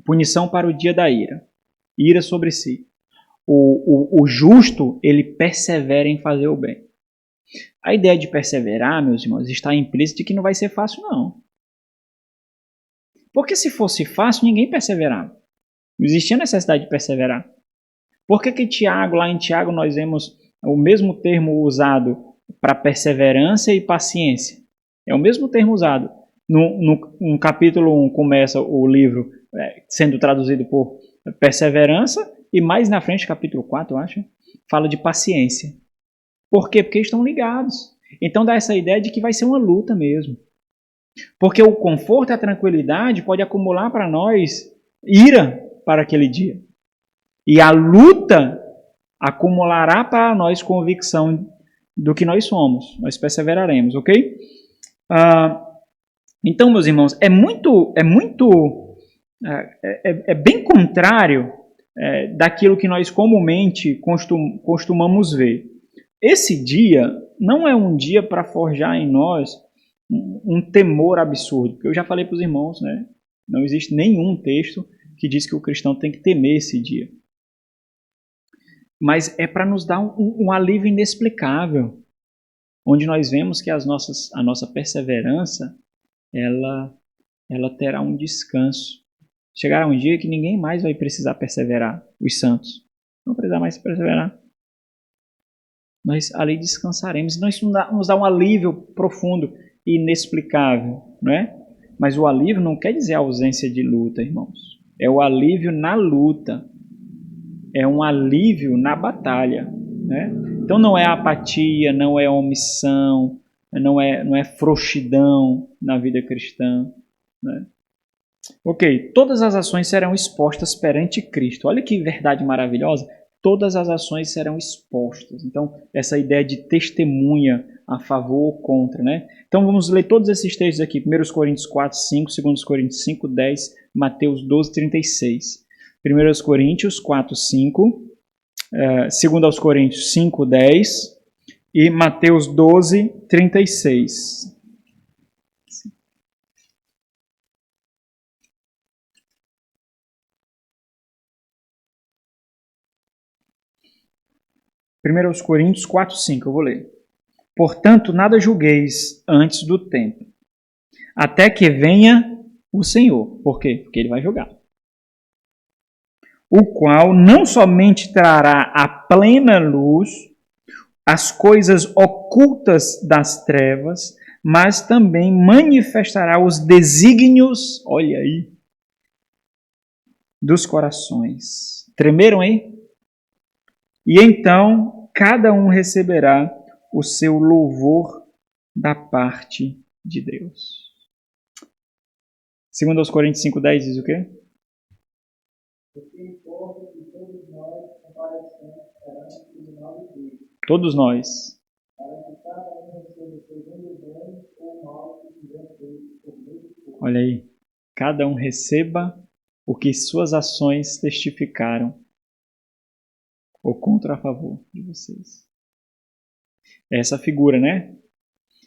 punição para o dia da ira. Ira sobre si. O justo, ele persevera em fazer o bem. A ideia de perseverar, meus irmãos, está implícita de que não vai ser fácil, não. Porque se fosse fácil, ninguém perseverava. Não existia necessidade de perseverar. Por que Tiago, lá em Tiago, nós vemos o mesmo termo usado para perseverança e paciência? É o mesmo termo usado. No capítulo 1 começa o livro sendo traduzido por perseverança e mais na frente, capítulo 4, eu acho, fala de paciência. Por quê? Porque estão ligados. Então dá essa ideia de que vai ser uma luta mesmo. Porque o conforto e a tranquilidade pode acumular para nós ira para aquele dia. E a luta acumulará para nós convicção do que nós somos. Nós perseveraremos, ok? Então, meus irmãos, é bem contrário daquilo que nós comumente costumamos ver. Esse dia não é um dia para forjar em nós um temor absurdo. Eu já falei para os irmãos, né? Não existe nenhum texto que diz que o cristão tem que temer esse dia. Mas é para nos dar um alívio inexplicável, onde nós vemos que a nossa perseverança ela terá um descanso. Chegará um dia que ninguém mais vai precisar perseverar, os santos. Não precisar mais perseverar. Nós ali descansaremos. Nós nos dá um alívio profundo. inexplicável, não é? Mas o alívio não quer dizer ausência de luta, irmãos. É o alívio na luta. É um alívio na batalha, né? Então não é apatia, não é omissão, não é frouxidão na vida cristã, né? Ok, todas as ações serão expostas perante Cristo. Olha que verdade maravilhosa. Todas as ações serão expostas. Então, essa ideia de testemunha a favor ou contra, né? Então, vamos ler todos esses textos aqui. 1 Coríntios 4, 5, 2 Coríntios 5, 10, Mateus 12, 36. 1 Coríntios 4, 5, 2 Coríntios 5, 10 e Mateus 12, 36. 1 Coríntios 4, 5, eu vou ler. Portanto, nada julgueis antes do tempo, até que venha o Senhor. Por quê? Porque Ele vai julgar. O qual não somente trará à plena luz as coisas ocultas das trevas, mas também manifestará os desígnios, olha aí, dos corações. Tremeram aí? E então, cada um receberá o seu louvor da parte de Deus. 2 Coríntios 5,10 diz o quê? Porque importa que todos nós comparecemos perante o tribunal de Deus. Todos nós. Para que cada um receba segundo o bem ou mal que tiver feito por meio de Deus. Olha aí. Cada um receba o que suas ações testificaram, ou contra a favor de vocês. Essa figura, né?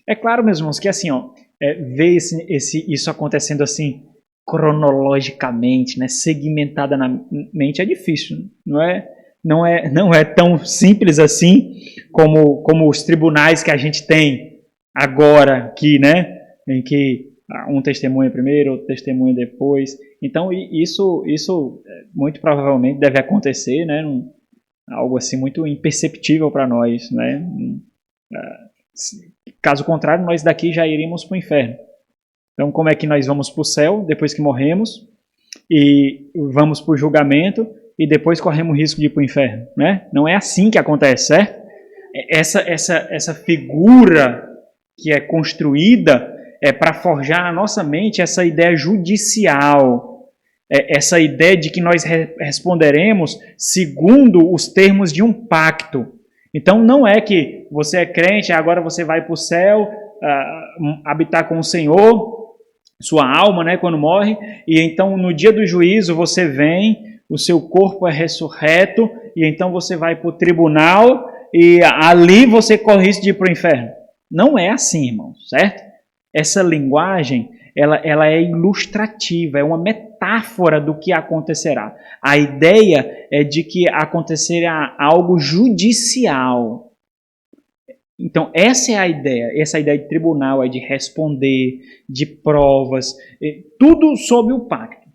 É claro, meus irmãos, que assim, ó, ver isso acontecendo assim, cronologicamente, né, segmentadamente, é difícil. Não é tão simples assim como os tribunais que a gente tem agora aqui, né? Em que um testemunha primeiro, outro testemunha depois. Então, isso muito provavelmente deve acontecer, né? Algo assim muito imperceptível para nós, né? Caso contrário, nós daqui já iríamos para o inferno. Então, como é que nós vamos para o céu depois que morremos e vamos para o julgamento e depois corremos risco de ir para o inferno, né? Não é assim que acontece, certo? Essa figura que é construída é para forjar na nossa mente essa ideia judicial, essa ideia de que nós responderemos segundo os termos de um pacto. Então não é que você é crente, agora você vai para o céu, habitar com o Senhor, sua alma, né, quando morre, e então no dia do juízo você vem, o seu corpo é ressurreto, e então você vai para o tribunal, e ali você corre risco de ir para o inferno. Não é assim, irmão, certo? Essa linguagem, ela é ilustrativa, é uma metáfora do que acontecerá. A ideia é de que acontecerá algo judicial. Então, essa é a ideia. Essa ideia de tribunal é de responder, de provas, tudo sob o pacto.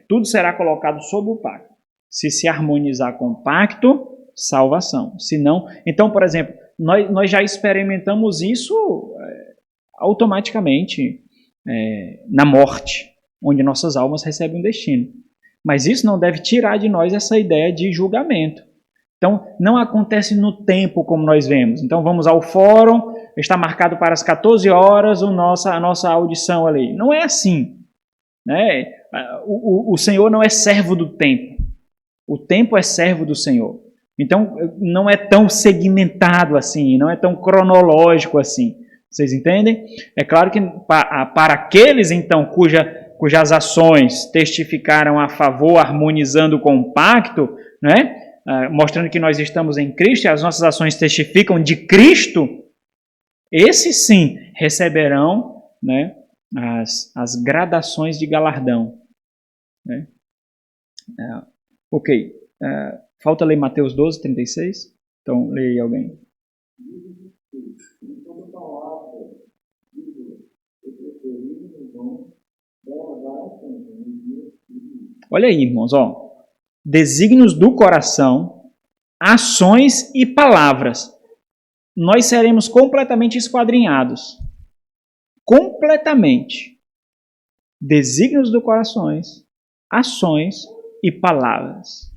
Tudo será colocado sob o pacto. Se harmonizar com o pacto, salvação. Se não, então, por exemplo, nós já experimentamos isso automaticamente na morte, onde nossas almas recebem um destino. Mas isso não deve tirar de nós essa ideia de julgamento. Então, não acontece no tempo como nós vemos. Então, vamos ao fórum, está marcado para as 14 horas a nossa audição ali. Não é assim, né? O Senhor não é servo do tempo. O tempo é servo do Senhor. Então, não é tão segmentado assim, não é tão cronológico assim. Vocês entendem? É claro que para aqueles, então, cujas ações testificaram a favor, harmonizando com o pacto, né? Mostrando que nós estamos em Cristo e as nossas ações testificam de Cristo, esses sim receberão, né, as gradações de galardão. Né? Ok. Falta ler Mateus 12, 36. Então, leia aí alguém. Olha aí, irmãos, ó. Desígnios do coração, ações e palavras. Nós seremos completamente esquadrinhados. completamente desígnios do coração, ações e palavras.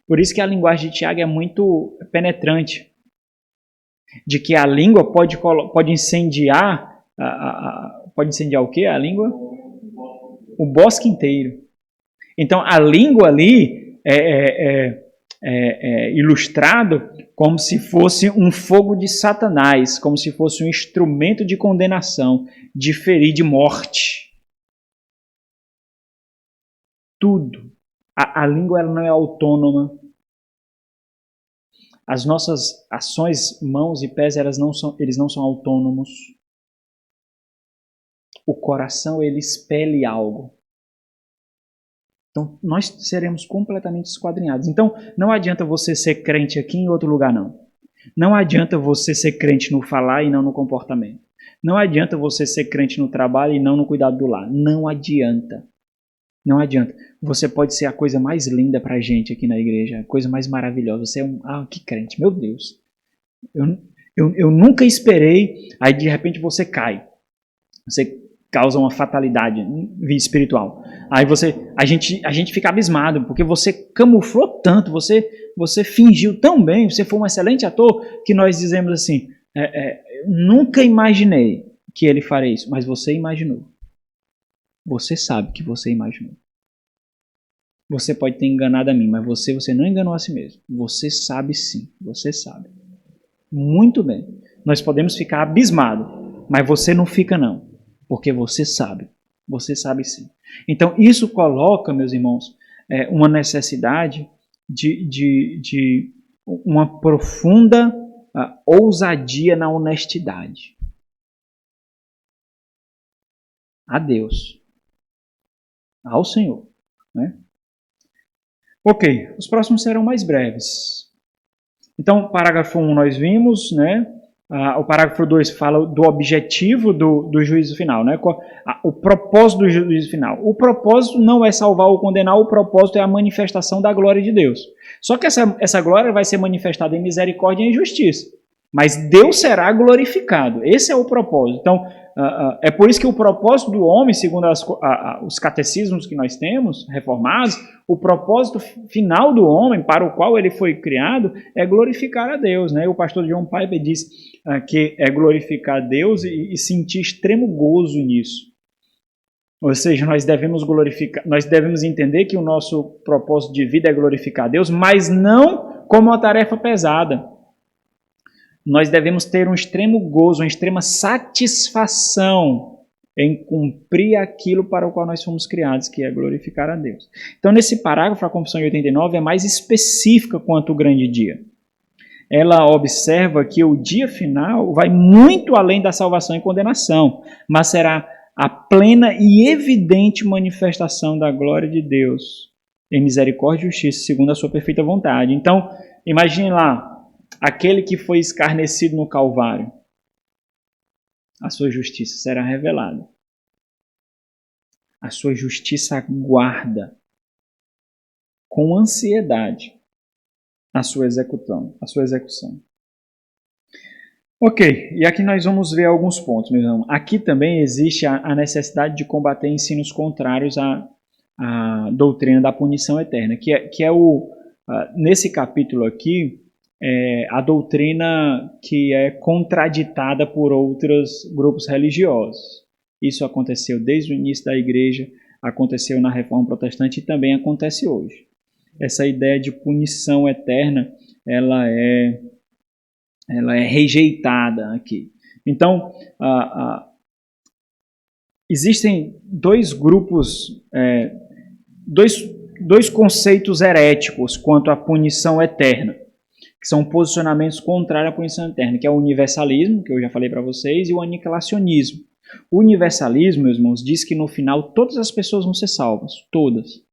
Por isso que a linguagem de Tiago é muito penetrante, de que a língua pode incendiar, pode incendiar o quê? A língua? O bosque inteiro. Então, a língua ali é ilustrado como se fosse um fogo de Satanás, como se fosse um instrumento de condenação, de ferir, de morte. Tudo. A língua ela não é autônoma. As nossas ações, mãos e pés, eles não são autônomos. O coração, ele expele algo. Então, nós seremos completamente esquadrinhados. Então, não adianta você ser crente aqui em outro lugar, não. Não adianta você ser crente no falar e não no comportamento. Não adianta você ser crente no trabalho e não no cuidado do lar. Não adianta. Não adianta. Você pode ser a coisa mais linda pra gente aqui na igreja, a coisa mais maravilhosa. Você é que crente, meu Deus. Eu nunca esperei, aí de repente você cai. Você causa uma fatalidade espiritual. Aí a gente fica abismado, porque você camuflou tanto, você fingiu tão bem, você foi um excelente ator, que nós dizemos assim, nunca imaginei que ele faria isso, mas você imaginou. Você sabe que você imaginou. Você pode ter enganado a mim, mas você não enganou a si mesmo. Você sabe sim, você sabe. Muito bem. Nós podemos ficar abismados, mas você não fica não, porque você sabe sim. Então isso coloca, meus irmãos, uma necessidade de uma profunda ousadia na honestidade. A Deus. Ao Senhor. Né? Ok, os próximos serão mais breves. Então, parágrafo 1 nós vimos, né? O parágrafo 2 fala do objetivo do juízo final, né? O propósito do juízo final. O propósito não é salvar ou condenar, o propósito é a manifestação da glória de Deus. Só que essa glória vai ser manifestada em misericórdia e em justiça. Mas Deus será glorificado. Esse é o propósito. Então, é por isso que o propósito do homem, segundo os catecismos que nós temos, reformados, o propósito final do homem, para o qual ele foi criado, é glorificar a Deus. Né? O pastor John Piper diz que é glorificar a Deus e sentir extremo gozo nisso. Ou seja, nós devemos entender que o nosso propósito de vida é glorificar a Deus, mas não como uma tarefa pesada. Nós devemos ter um extremo gozo, uma extrema satisfação em cumprir aquilo para o qual nós fomos criados, que é glorificar a Deus. Então, nesse parágrafo, a Confissão de 89 é mais específica quanto ao grande dia. Ela observa que o dia final vai muito além da salvação e condenação, mas será a plena e evidente manifestação da glória de Deus em misericórdia e justiça, segundo a sua perfeita vontade. Então, imagine lá, aquele que foi escarnecido no Calvário, a sua justiça será revelada. A sua justiça aguarda com ansiedade a sua execução. Ok, e aqui nós vamos ver alguns pontos, meus irmãos. Aqui também existe a necessidade de combater ensinos contrários à doutrina da punição eterna, que é nesse capítulo aqui, a doutrina que é contraditada por outros grupos religiosos. Isso aconteceu desde o início da igreja, aconteceu na Reforma Protestante e também acontece hoje. Essa ideia de punição eterna, ela é rejeitada aqui. Então, existem dois grupos, dois conceitos heréticos quanto à punição eterna, que são posicionamentos contrários à punição eterna, que é o universalismo, que eu já falei para vocês, e o aniquilacionismo. O universalismo, meus irmãos, diz que no final todas as pessoas vão ser salvas, todas,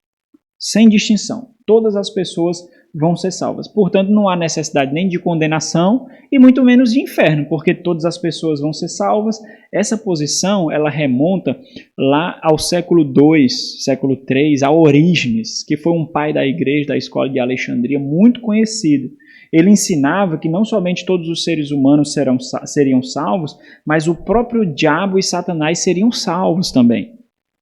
sem distinção. Todas as pessoas vão ser salvas. Portanto, não há necessidade nem de condenação e muito menos de inferno, porque todas as pessoas vão ser salvas. Essa posição, ela remonta lá ao século II, século III, a Orígenes, que foi um pai da igreja, da escola de Alexandria, muito conhecido. ele ensinava que não somente todos os seres humanos seriam salvos, mas o próprio diabo e Satanás seriam salvos também.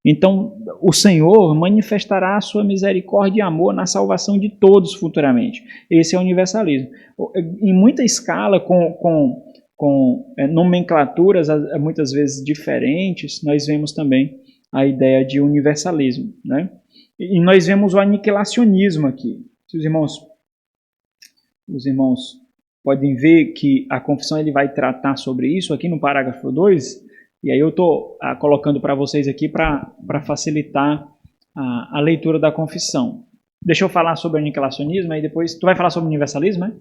Então, o Senhor manifestará a sua misericórdia e amor na salvação de todos futuramente. Esse é o universalismo. Em muita escala, com nomenclaturas muitas vezes diferentes, nós vemos também a ideia de universalismo, né? E nós vemos o aniquilacionismo aqui. Os irmãos podem ver que a confissão ele vai tratar sobre isso aqui no parágrafo 2, e aí eu estou colocando para vocês aqui para facilitar a leitura da confissão. Deixa eu falar sobre o aniquilacionismo, aí depois... Tu vai falar sobre o universalismo, né?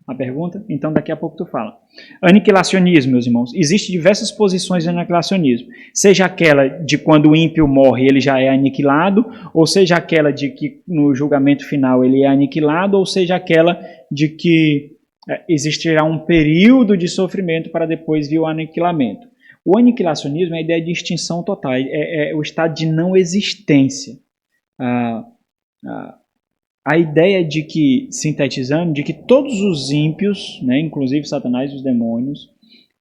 A pergunta? Então daqui a pouco tu fala. Aniquilacionismo, meus irmãos. Existem diversas posições de aniquilacionismo. Seja aquela de quando o ímpio morre ele já é aniquilado, ou seja aquela de que no julgamento final ele é aniquilado, ou seja aquela de que existirá um período de sofrimento para depois vir o aniquilamento. O aniquilacionismo é a ideia de extinção total, é o estado de não existência. A ideia de que, sintetizando, de que todos os ímpios, né, inclusive Satanás e os demônios,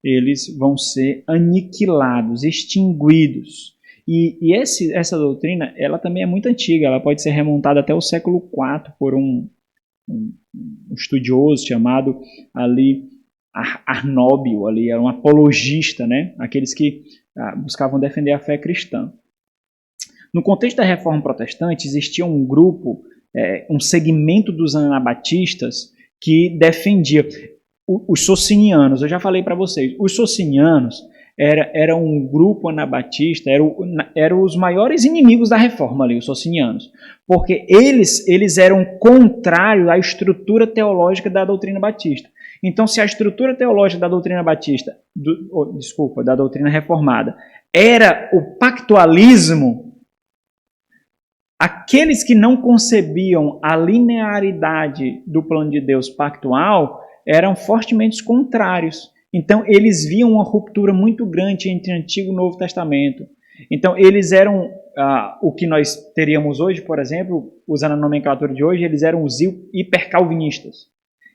eles vão ser aniquilados, extinguidos. E essa doutrina, ela também é muito antiga, ela pode ser remontada até o século IV por um estudioso chamado ali Arnóbio, ali era um apologista, né? Aqueles que buscavam defender a fé cristã. No contexto da Reforma Protestante, existia um grupo, um segmento dos anabatistas que defendia os socinianos. Eu já falei para vocês, os socinianos era um grupo anabatista, eram os maiores inimigos da Reforma ali, os socinianos, porque eles eram contrários à estrutura teológica da doutrina batista. Então, se a estrutura teológica da doutrina batista, da doutrina reformada, era o pactualismo, aqueles que não concebiam a linearidade do plano de Deus pactual eram fortemente contrários. Então, eles viam uma ruptura muito grande entre Antigo e Novo Testamento. Então, eles eram o que nós teríamos hoje, por exemplo, usando a nomenclatura de hoje, eles eram os hipercalvinistas.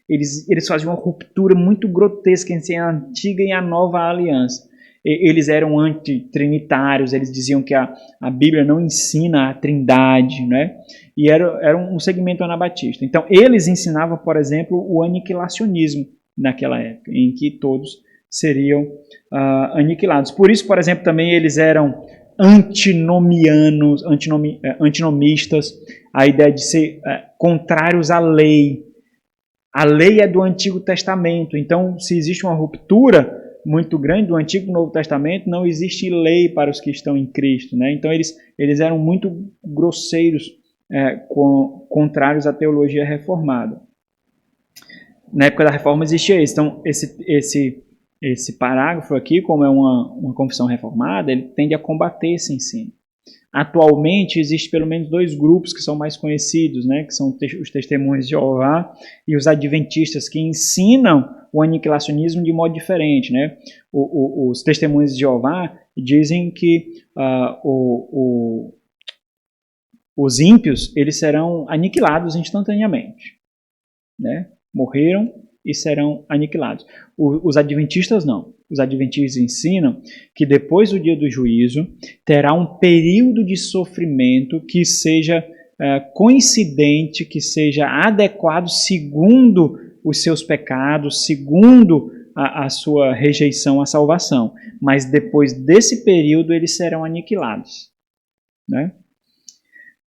Eles faziam uma ruptura muito grotesca entre a antiga e a nova aliança. Eles eram antitrinitários, eles diziam que a Bíblia não ensina a trindade, né? E era um segmento anabatista. Então, eles ensinavam, por exemplo, o aniquilacionismo naquela época, em que todos seriam aniquilados. Por isso, por exemplo, também eles eram antinomistas, a ideia de ser contrários à lei. A lei é do Antigo Testamento, então se existe uma ruptura muito grande do Antigo e do Novo Testamento, não existe lei para os que estão em Cristo, né? Então eles eram muito grosseiros, contrários à teologia reformada. Na época da Reforma existia isso. Então esse parágrafo aqui, como é uma confissão reformada, ele tende a combater esse ensino. Atualmente, existe pelo menos 2 grupos que são mais conhecidos, né, que são os testemunhos de Jeová e os adventistas, que ensinam o aniquilacionismo de modo diferente, né? Os testemunhos de Jeová dizem que os ímpios eles serão aniquilados instantaneamente, né? Morreram e serão aniquilados. Os adventistas não. Os adventistas ensinam que depois do dia do juízo terá um período de sofrimento que seja coincidente, que seja adequado segundo os seus pecados, segundo a sua rejeição à salvação. Mas depois desse período eles serão aniquilados, né?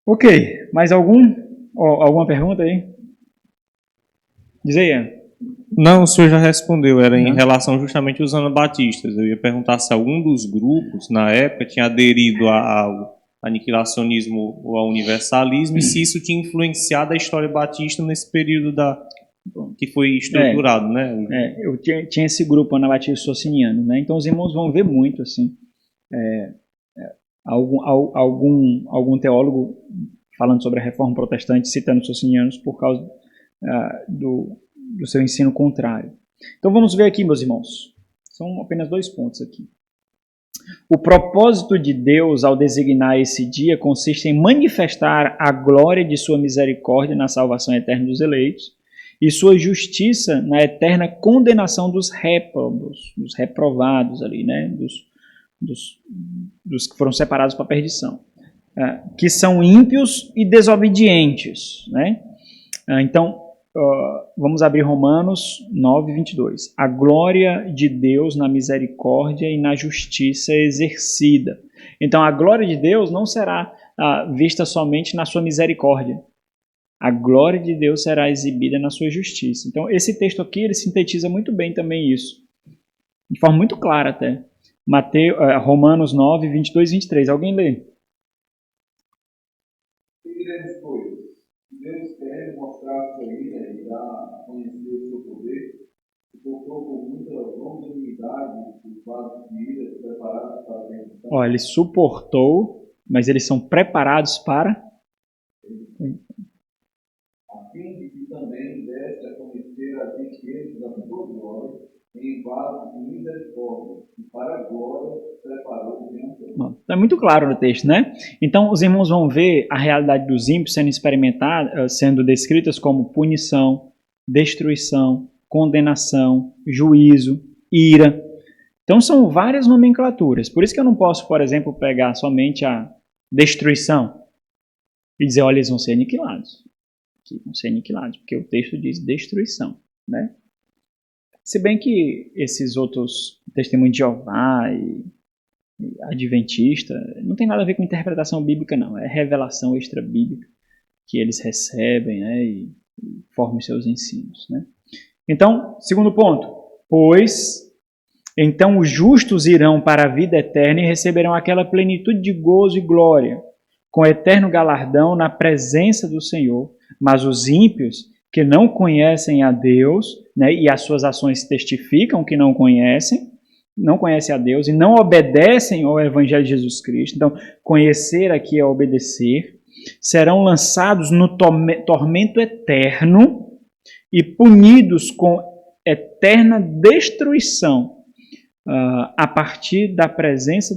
Ok, mais alguma pergunta aí? Diz aí, Ian. Não, o senhor já respondeu, era em relação justamente aos anabatistas. Eu ia perguntar se algum dos grupos, na época, tinha aderido ao aniquilacionismo ou ao universalismo e se isso tinha influenciado a história batista nesse período que foi estruturado, né? Eu tinha esse grupo anabatista sociniano, né? Então os irmãos vão ver muito, assim, algum teólogo falando sobre a reforma protestante, citando os socinianos por causa do seu ensino contrário. Então vamos ver aqui, meus irmãos. São apenas 2 pontos aqui. O propósito de Deus ao designar esse dia consiste em manifestar a glória de sua misericórdia na salvação eterna dos eleitos e sua justiça na eterna condenação dos réprobos, dos reprovados ali, né? Dos que foram separados para a perdição, que são ímpios e desobedientes, né? Então, vamos abrir Romanos 9, 22. A glória de Deus na misericórdia e na justiça exercida. Então, a glória de Deus não será vista somente na sua misericórdia. A glória de Deus será exibida na sua justiça. Então, esse texto aqui, ele sintetiza muito bem também isso. De forma muito clara até. Romanos 9, 22 e 23. Alguém lê? Seguiremos, pois. Deus quer mostrar a sua ira e dar a conhecer o seu poder. Suportou com muita longanimidade os vasos de ira preparados para a perdição. Ele suportou, mas eles são preparados para... A fim de que também desse a conhecer as riquezas da sua glória em vasos de misericórdia, e para a glória preparou o Está muito claro no texto, né? Então, os irmãos vão ver a realidade dos ímpios sendo experimentada, sendo descritas como punição, destruição, condenação, juízo, ira. Então, são várias nomenclaturas. Por isso que eu não posso, por exemplo, pegar somente a destruição e dizer, olha, eles vão ser aniquilados. Aqui vão ser aniquilados, porque o texto diz destruição, né? Se bem que esses outros testemunhos de Jeová e adventista não tem nada a ver com interpretação bíblica, não. É revelação extra-bíblica que eles recebem, né, e formam seus ensinos, né? Então, segundo ponto. Pois, então os justos irão para a vida eterna e receberão aquela plenitude de gozo e glória, com eterno galardão na presença do Senhor. Mas os ímpios, que não conhecem a Deus, né, e as suas ações testificam que não conhecem a Deus e não obedecem ao Evangelho de Jesus Cristo. Então, conhecer aqui é obedecer. Serão lançados no tormento eterno e punidos com eterna destruição a partir da presença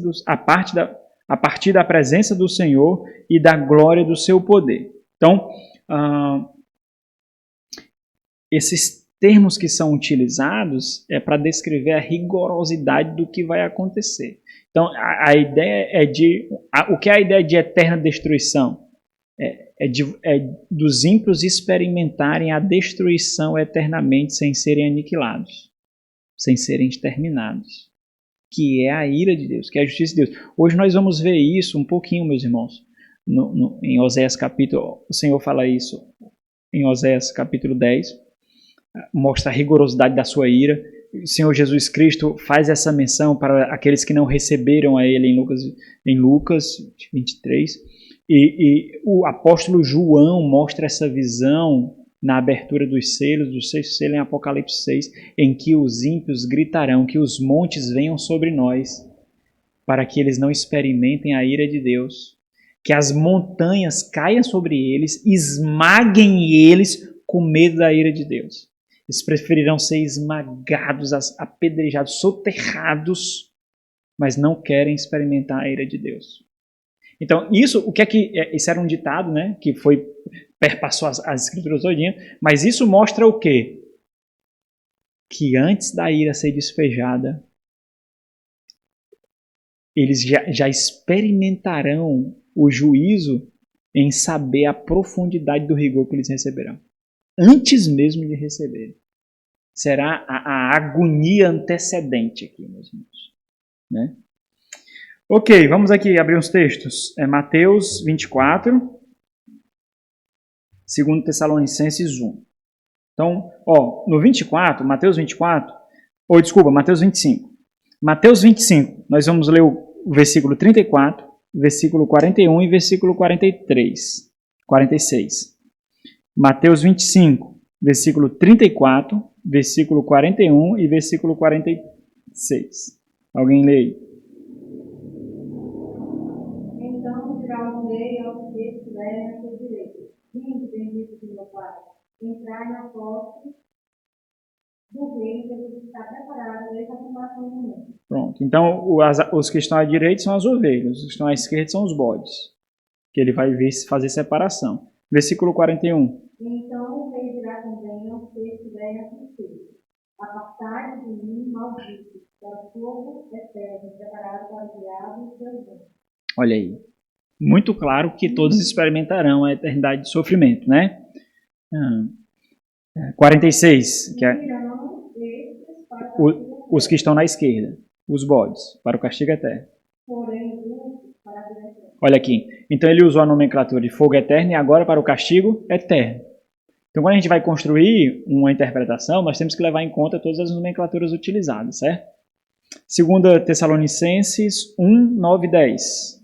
do Senhor e da glória do seu poder. Então, esses termos que são utilizados é para descrever a rigorosidade do que vai acontecer. Então, a ideia é de... O que é a ideia de eterna destruição? É dos ímpios experimentarem a destruição eternamente sem serem aniquilados, sem serem exterminados, que é a ira de Deus, que é a justiça de Deus. Hoje nós vamos ver isso um pouquinho, meus irmãos. Em Oséias capítulo... O Senhor fala isso em Oséias capítulo 10, mostra a rigorosidade da sua ira. O Senhor Jesus Cristo faz essa menção para aqueles que não receberam a Ele em Lucas 23. E o apóstolo João mostra essa visão na abertura dos selos, do sexto selo em Apocalipse 6, em que os ímpios gritarão que os montes venham sobre nós, para que eles não experimentem a ira de Deus, que as montanhas caiam sobre eles, esmaguem eles com medo da ira de Deus. Eles preferirão ser esmagados, apedrejados, soterrados, mas não querem experimentar a ira de Deus. Então, isso era um ditado, né, que perpassou as escrituras todinha, mas isso mostra o quê? Que antes da ira ser despejada, eles já experimentarão o juízo em saber a profundidade do rigor que eles receberão. Antes mesmo de receberem. Será a agonia antecedente aqui, meus irmãos. Né? Ok, vamos aqui abrir uns textos. Mateus 24, 2 Tessalonicenses 1. Então, no 24, Mateus 24, Mateus 25. Mateus 25, nós vamos ler o versículo 34, versículo 41 e versículo 46. Mateus 25, versículo 34, versículo 41 e versículo 46. Alguém lê aí? Então dirá o rei aos que estiverem a seu direito: Vinde, bendito de meu Pai, entrai na posse do reino que vos está preparado desde a fundação do mundo. Pronto. Então, os que estão à direita são as ovelhas, os que estão à esquerda são os bodes, que ele vai fazer separação. Versículo 41. Então o rei dirá também aos que Apartai de mim, maldito, para o fogo eterno, preparado para o diabo e seus anjos. Olha aí. Muito claro que todos experimentarão a eternidade de sofrimento, né? 46, que é Irão estes para os que estão na esquerda, os bodes, para o castigo eterno. porém, justos para a vida eterna. Olha aqui. Então ele usou a nomenclatura de fogo eterno e agora para o castigo eterno. Então quando a gente vai construir uma interpretação, nós temos que levar em conta todas as nomenclaturas utilizadas, certo? 2 Tessalonicenses 1, 9 e 10.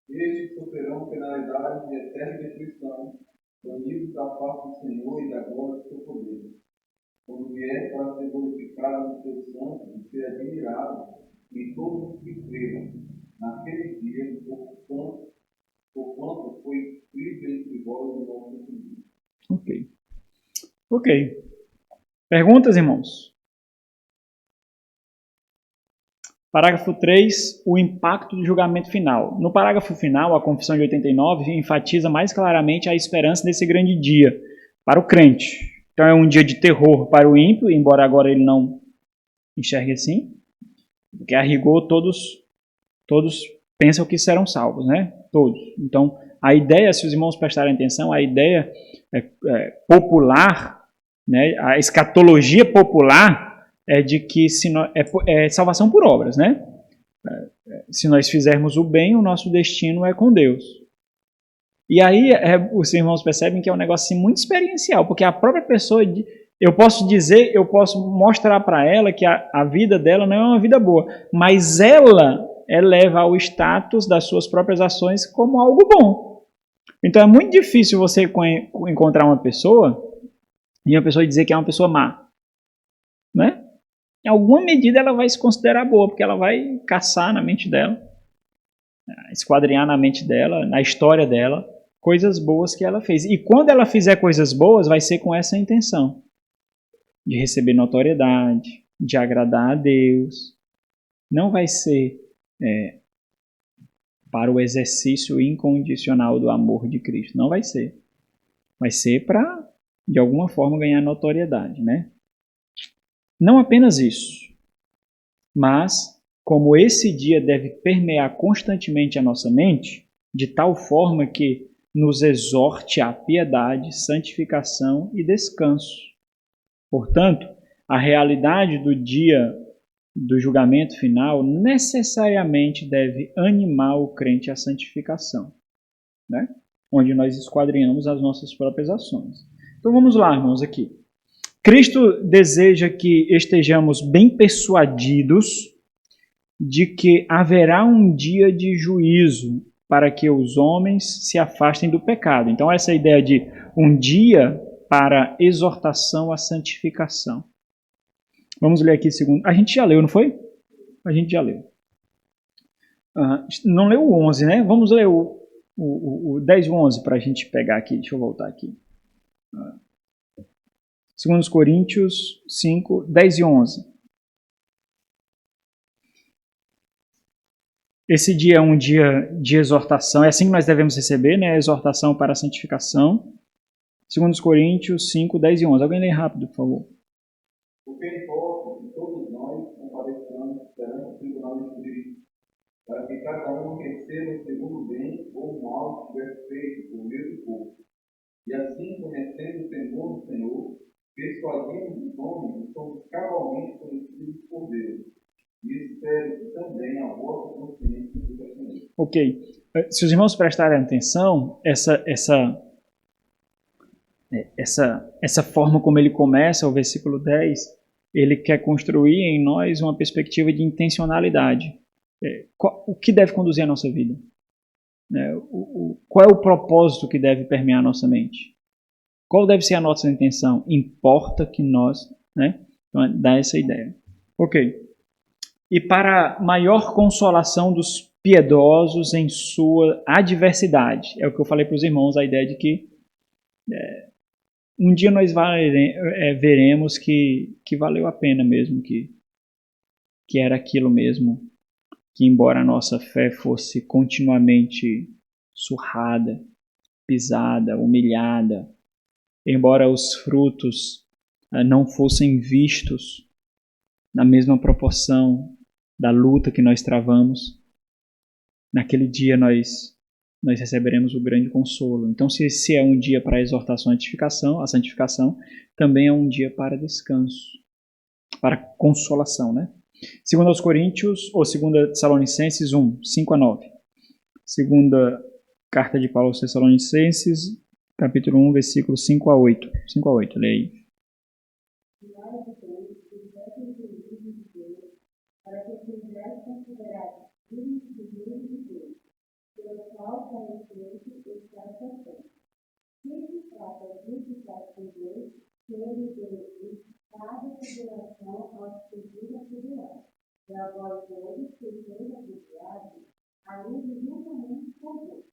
Estes sofrerão penalidade de eterna destruição, banidos da face do Senhor e da glória do seu poder. Quando vier para ser glorificado no seu santo e ser admirado em todos os que creram, naquele dia, porquanto foi Cristo entre vós o nosso Senhor. Ok. Perguntas, irmãos? Parágrafo 3, o impacto do julgamento final. No parágrafo final, a Confissão de 89 enfatiza mais claramente a esperança desse grande dia para o crente. Então é um dia de terror para o ímpio, embora agora ele não enxergue assim, porque a rigor todos pensam que serão salvos, né? Todos. Então a ideia, se os irmãos prestarem atenção, a ideia popular, né, a escatologia popular é de que é salvação por obras, né? Se nós fizermos o bem, o nosso destino é com Deus. E aí os irmãos percebem que é um negócio assim, muito experiencial, porque a própria pessoa, eu posso mostrar para ela que a vida dela não é uma vida boa, mas ela eleva ao status das suas próprias ações como algo bom. Então é muito difícil você encontrar uma pessoa e uma pessoa dizer que é uma pessoa má, né? Em alguma medida ela vai se considerar boa, porque ela vai caçar na mente dela, esquadrinhar na mente dela, na história dela, coisas boas que ela fez. E quando ela fizer coisas boas, vai ser com essa intenção, de receber notoriedade, de agradar a Deus. Não vai ser para o exercício incondicional do amor de Cristo. Não vai ser. Vai ser para, de alguma forma, ganhar notoriedade, né? Não apenas isso, mas como esse dia deve permear constantemente a nossa mente, de tal forma que nos exorte à piedade, santificação e descanso. Portanto, a realidade do dia do julgamento final necessariamente deve animar o crente à santificação, né? Onde nós esquadrinhamos as nossas próprias ações. Então vamos lá, irmãos, aqui. Cristo deseja que estejamos bem persuadidos de que haverá um dia de juízo para que os homens se afastem do pecado. Então, essa ideia de um dia para exortação à santificação. Vamos ler aqui segundo. A gente já leu, não foi? A gente já leu. Não leu o 11, né? Vamos ler o 10 e o 11 para a gente pegar aqui. Deixa eu voltar aqui. 2 Coríntios 5, 10 e 11. Esse dia é um dia de exortação, é assim que nós devemos receber, né? Exortação para a santificação. 2 Coríntios 5, 10 e 11. Alguém lê rápido, por favor. Porque importa que todos nós compareçamos perante o tribunal de Cristo, para que cada um receba segundo o bem ou o mal que tiver feito por meio do corpo. E assim, conhecendo o temor do Senhor, persuadimos os homens que somos cabalmente conhecidos por Deus. E espero que também a vossa consciência do Senhor. Ok. Se os irmãos prestarem atenção, essa forma como ele começa, o versículo 10, ele quer construir em nós uma perspectiva de intencionalidade. O que deve conduzir a nossa vida? Qual é o propósito que deve permear a nossa mente? Qual deve ser a nossa intenção? Importa que nós... né? Então, dá essa ideia. Ok. E para maior consolação dos piedosos em sua adversidade. É o que eu falei para os irmãos, a ideia de que um dia nós veremos que valeu a pena mesmo, que era aquilo mesmo, que embora a nossa fé fosse continuamente surrada, pisada, humilhada, embora os frutos não fossem vistos na mesma proporção da luta que nós travamos, naquele dia nós receberemos o grande consolo. Então, se é um dia para a exortação a santificação, também é um dia para descanso, para consolação, né? 2 Coríntios, ou 2 Tessalonicenses 1, 5-9. Segunda carta de Paulo aos Tessalonicenses, capítulo 1, versículo 5-8. 5-8, leia aí. Para que sejais considerados dignos de Deus de Deus, pelo qual conhecemos está perfeito. Se se trata de ficar com Deus, que ele deu cada revelação aos que viram tribulados. E a vós todos que sois apropriados, a luz juntamente convosco.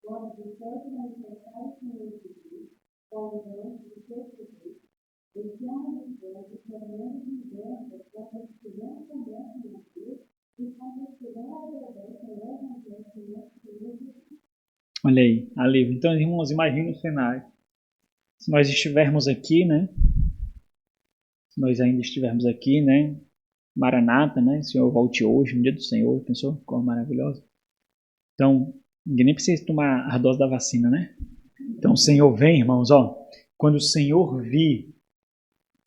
Quando disseres manifestar o Senhor Jesus, com o nome de seus filhos, deixamos de Deus e tornamos de bênçãos quando estivemos também com Deus e quando estivemos obedecendo ao Evangelho do nosso Senhor Jesus. Olha aí, alívio. Então, irmãos, imagine o cenário. Se nós estivermos aqui, né? Se nós ainda estivermos aqui, né? Maranata, né? O Senhor volte hoje, no dia do Senhor. Pensou? Coisa maravilhosa. Então, ninguém nem precisa tomar a dose da vacina, né? Então, o Senhor vem, irmãos, ó. Quando o Senhor vir,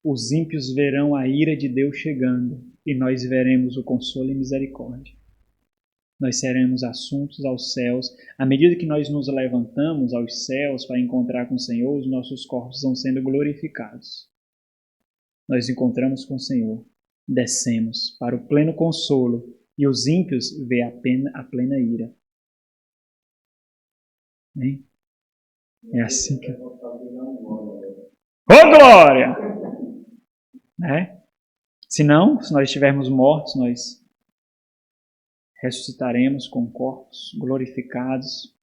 os ímpios verão a ira de Deus chegando e nós veremos o consolo e misericórdia. Nós seremos assuntos aos céus. À medida que nós nos levantamos aos céus para encontrar com o Senhor, os nossos corpos vão sendo glorificados. Nós encontramos com o Senhor, descemos para o pleno consolo e os ímpios vê a plena ira. Hein? É assim que... Ô glória! Né? Se nós estivermos mortos, nós ressuscitaremos com corpos glorificados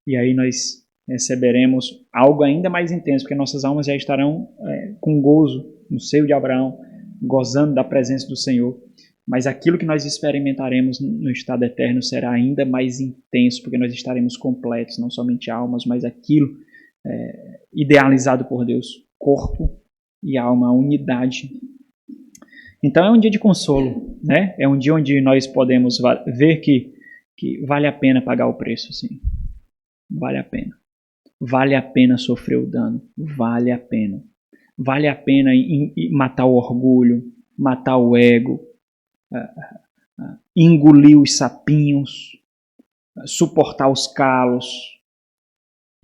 e aí nós receberemos algo ainda mais intenso, porque nossas almas já estarão com gozo no seio de Abraão, gozando da presença do Senhor. Mas aquilo que nós experimentaremos no estado eterno será ainda mais intenso, porque nós estaremos completos, não somente almas, mas aquilo idealizado por Deus, corpo e alma, a unidade. Então é um dia de consolo, né? É um dia onde nós podemos ver que vale a pena pagar o preço, sim. Vale a pena. Vale a pena sofrer o dano. Vale a pena. Vale a pena matar o orgulho, matar o ego, engolir os sapinhos, suportar os calos.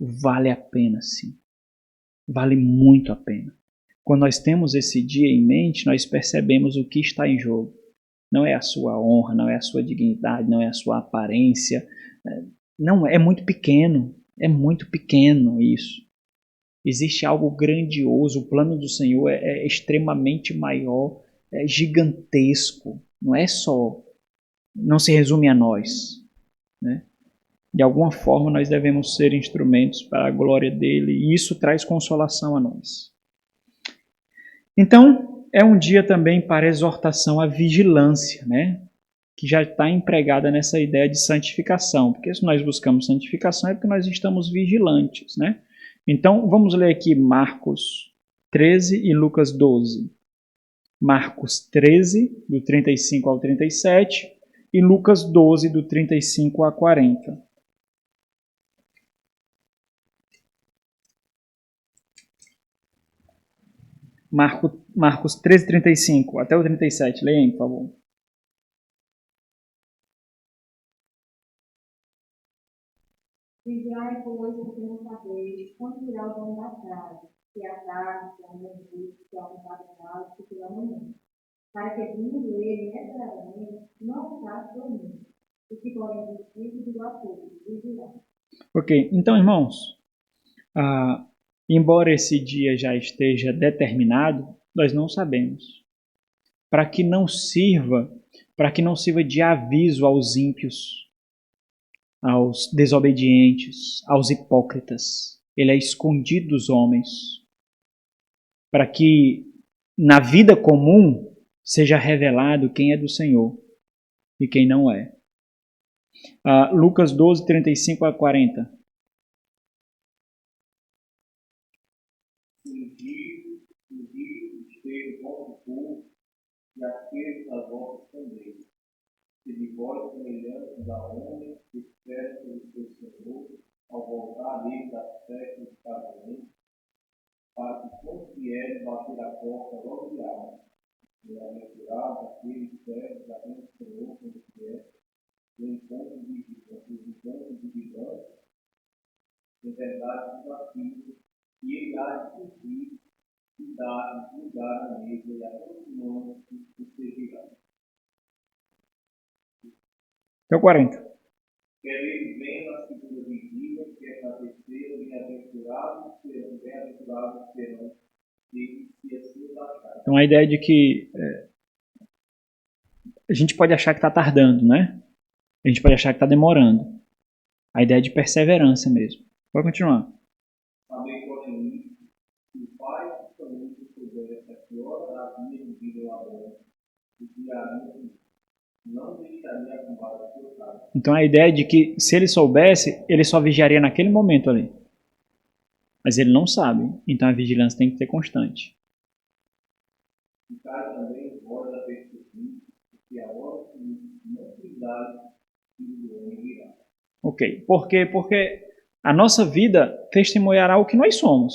Vale a pena, sim. Vale muito a pena. Quando nós temos esse dia em mente, nós percebemos o que está em jogo. Não é a sua honra, não é a sua dignidade, não é a sua aparência. Não, é muito pequeno isso. Existe algo grandioso, o plano do Senhor é extremamente maior, é gigantesco. Não se resume a nós, né? De alguma forma nós devemos ser instrumentos para a glória dele e isso traz consolação a nós. Então, é um dia também para exortação à vigilância, né? Que já está empregada nessa ideia de santificação. Porque se nós buscamos santificação é porque nós estamos vigilantes, né? Então, vamos ler aqui Marcos 13 e Lucas 12. Marcos 13, do 35 ao 37, e Lucas 12, do 35 a 40. Marcos 13, 35 até o 37. Leia aí, por favor. Vigiai, pois, porque não sabeis quando virá o dono da casa, se a tarde, se a noite, se a vontade de casa, se pela manhã. Para que vindo ele inesperadamente não faça dormir. O que porém do Espírito do apoio, vigiai. Ok, então, irmãos, embora esse dia já esteja determinado, nós não sabemos. Para que não sirva de aviso aos ímpios, aos desobedientes, aos hipócritas. Ele é escondido dos homens. Para que na vida comum seja revelado quem é do Senhor e quem não é. Lucas 12, 35 a 40. e aqueles das vossas também. Se de vós semelhantes a homens que esperam pelo seu Senhor, ao voltar dele das festas de casamento, para que quando vierem bater a porta, logo lhe abra. Bem-aventurados aqueles servos da mente do Senhor, quando vier, do encontro de vigilância, em verdade desafio, e ele há de cumprir e dar lugar na mesa e a todos os irmãos que o servirão. Então 40. Quer ele venha na segunda vigília, quer na terceira, bem-aventurados serão eles se assim o acharem. Então a ideia de que a gente pode achar que está tardando, né? A gente pode achar que está demorando. A ideia de perseverança mesmo. Pode continuar. Também podem ir, se o pai que também soubesse a que hora havia vindo a hora, o diarinho não deixaria arrumar o seu carro. Então a ideia de que se ele soubesse, ele só vigiaria naquele momento ali. Mas ele não sabe. Então a vigilância tem que ser constante. E cai também hora da perspectiva, porque a hora que não cuidar, o homem virá. Ok. Por quê? Porque a nossa vida testemunhará o que nós somos.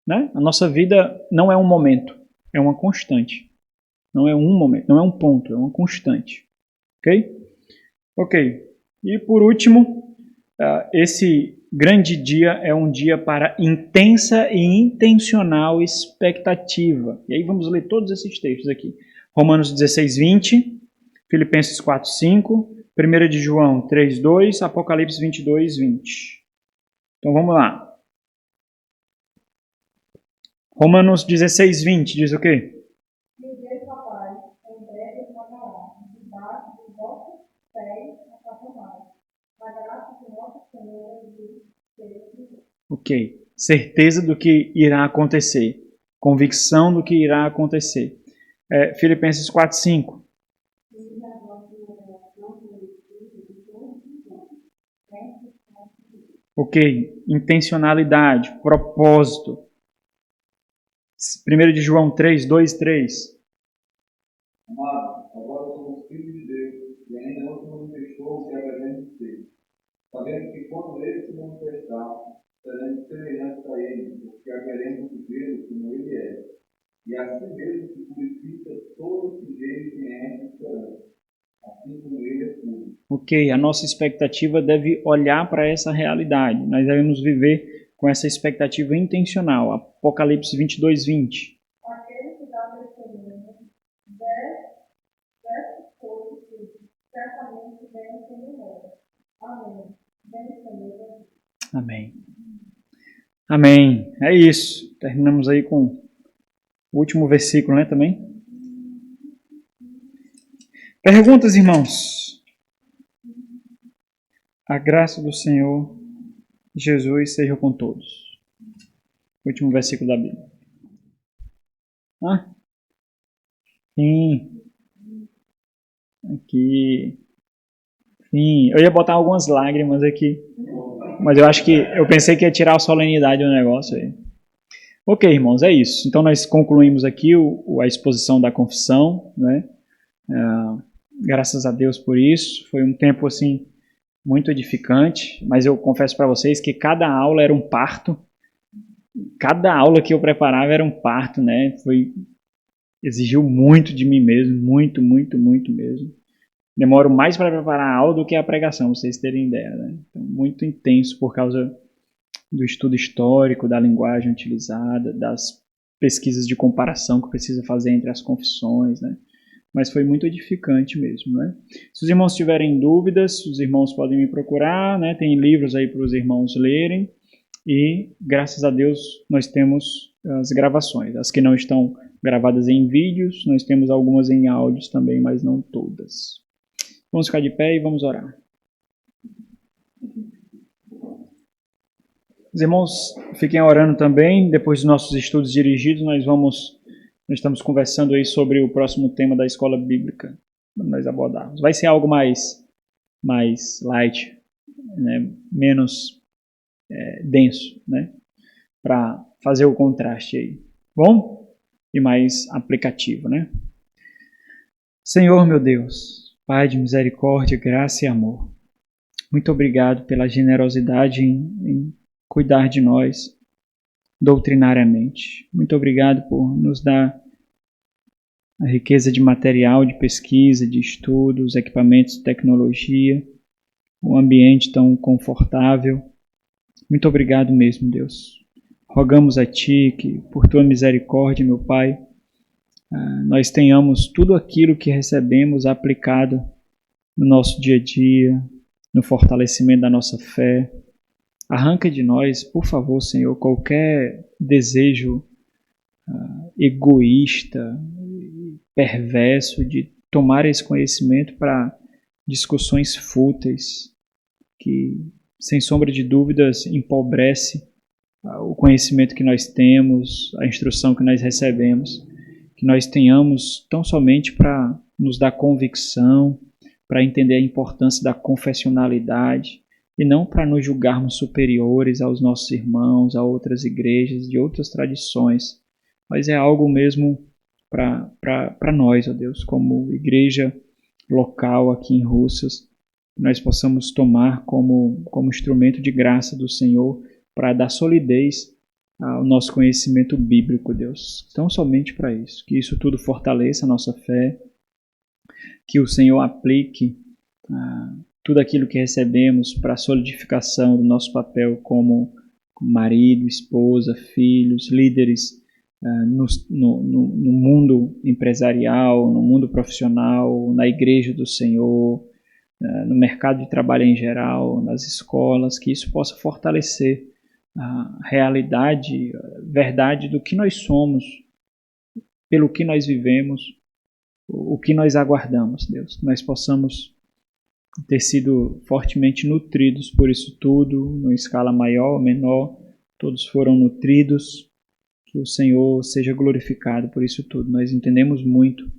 Né? A nossa vida não é um momento, é uma constante. Não é um momento, não é um ponto, é uma constante. Ok? Ok. E por último, esse grande dia é um dia para intensa e intencional expectativa. E aí vamos ler todos esses textos aqui. Romanos 16, 20, Filipenses 4, 5, 1 de João 3, 2, Apocalipse 22, 20. Então vamos lá. Romanos 16, 20 diz o quê? E o Deus Papai, em breve esmagará, debaixo dos vossos pés a Satanás. A graça de nosso Senhor Jesus seja convosco. Ok. Certeza do que irá acontecer. Convicção do que irá acontecer. Filipenses 4, 5. Ok. Intencionalidade, propósito. 1 de João 3, 2, 3. Amados, agora somos filhos de Deus e ainda não se manifestou o que havemos de ser. Sabemos que quando ele se manifestar, seremos semelhantes a ele, porque haveremos de vê-lo como ele é. E assim mesmo se purifica todo o que dele tem essa esperança, assim como ele é puro. Ok, a nossa expectativa deve olhar para essa realidade. Nós devemos viver com essa expectativa intencional. Apocalipse 22, 20. Aquele que dá testemunho dessas coisas que certamente vem sem memória. Amém. Vem, Senhor Jesus. Amém. Amém. É isso. Terminamos aí com o último versículo, né, também. Perguntas, irmãos? A graça do Senhor Jesus seja com todos. Último versículo da Bíblia. Sim. Aqui. Sim. Eu ia botar algumas lágrimas aqui. Mas eu pensei que ia tirar a solenidade do negócio aí. Ok, irmãos, é isso. Então nós concluímos aqui a exposição da confissão, né? Graças a Deus por isso. Foi um tempo assim muito edificante, mas eu confesso para vocês que cada aula era um parto. Cada aula que eu preparava era um parto, né? Exigiu muito de mim mesmo, muito, muito, muito mesmo. Demoro mais para preparar a aula do que a pregação, pra vocês terem ideia, né? Então, muito intenso por causa do estudo histórico, da linguagem utilizada, das pesquisas de comparação que precisa fazer entre as confissões, né? Mas foi muito edificante mesmo, né? Se os irmãos tiverem dúvidas, os irmãos podem me procurar, né? Tem livros aí para os irmãos lerem e, graças a Deus, nós temos as gravações. As que não estão gravadas em vídeos, nós temos algumas em áudios também, mas não todas. Vamos ficar de pé e vamos orar. Os irmãos fiquem orando também. Depois dos nossos estudos dirigidos, nós estamos conversando aí sobre o próximo tema da escola bíblica que nós abordarmos. Vai ser algo mais light, né? Menos denso, né? Para fazer o contraste aí. Bom? e mais aplicativo, né? Senhor, meu Deus, Pai de misericórdia, graça e amor, muito obrigado pela generosidade em cuidar de nós doutrinariamente. Muito obrigado por nos dar a riqueza de material, de pesquisa, de estudos, equipamentos de tecnologia, um ambiente tão confortável. Muito obrigado mesmo, Deus. Rogamos a Ti que, por Tua misericórdia, meu Pai, nós tenhamos tudo aquilo que recebemos aplicado no nosso dia a dia, no fortalecimento da nossa fé. Arranca de nós, por favor, Senhor, qualquer desejo egoísta, perverso de tomar esse conhecimento para discussões fúteis, que, sem sombra de dúvidas, empobrece o conhecimento que nós temos, a instrução que nós recebemos, que nós tenhamos tão somente para nos dar convicção, para entender a importância da confessionalidade, e não para nos julgarmos superiores aos nossos irmãos, a outras igrejas, de outras tradições, mas é algo mesmo para nós, ó Deus, como igreja local aqui em Russas, que nós possamos tomar como instrumento de graça do Senhor para dar solidez ao nosso conhecimento bíblico, Deus. Tão somente para isso, que isso tudo fortaleça a nossa fé, que o Senhor aplique tudo aquilo que recebemos para a solidificação do nosso papel como marido, esposa, filhos, líderes no mundo empresarial, no mundo profissional, na igreja do Senhor, no mercado de trabalho em geral, nas escolas, que isso possa fortalecer a realidade, a verdade do que nós somos, pelo que nós vivemos, o que nós aguardamos, Deus. Que nós possamos ter sido fortemente nutridos por isso tudo, numa escala maior ou menor, todos foram nutridos, que o Senhor seja glorificado por isso tudo. Nós entendemos muito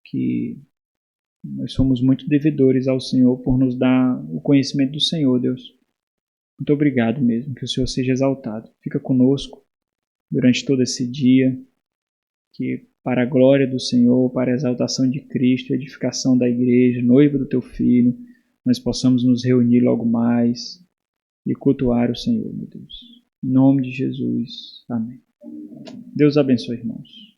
que nós somos muito devedores ao Senhor por nos dar o conhecimento do Senhor, Deus. Muito obrigado mesmo, que o Senhor seja exaltado. Fica conosco durante todo esse dia, que para a glória do Senhor, para a exaltação de Cristo, a edificação da igreja, noiva do Teu Filho, nós possamos nos reunir logo mais e cultuar o Senhor, meu Deus. Em nome de Jesus. Amém. Deus abençoe, irmãos.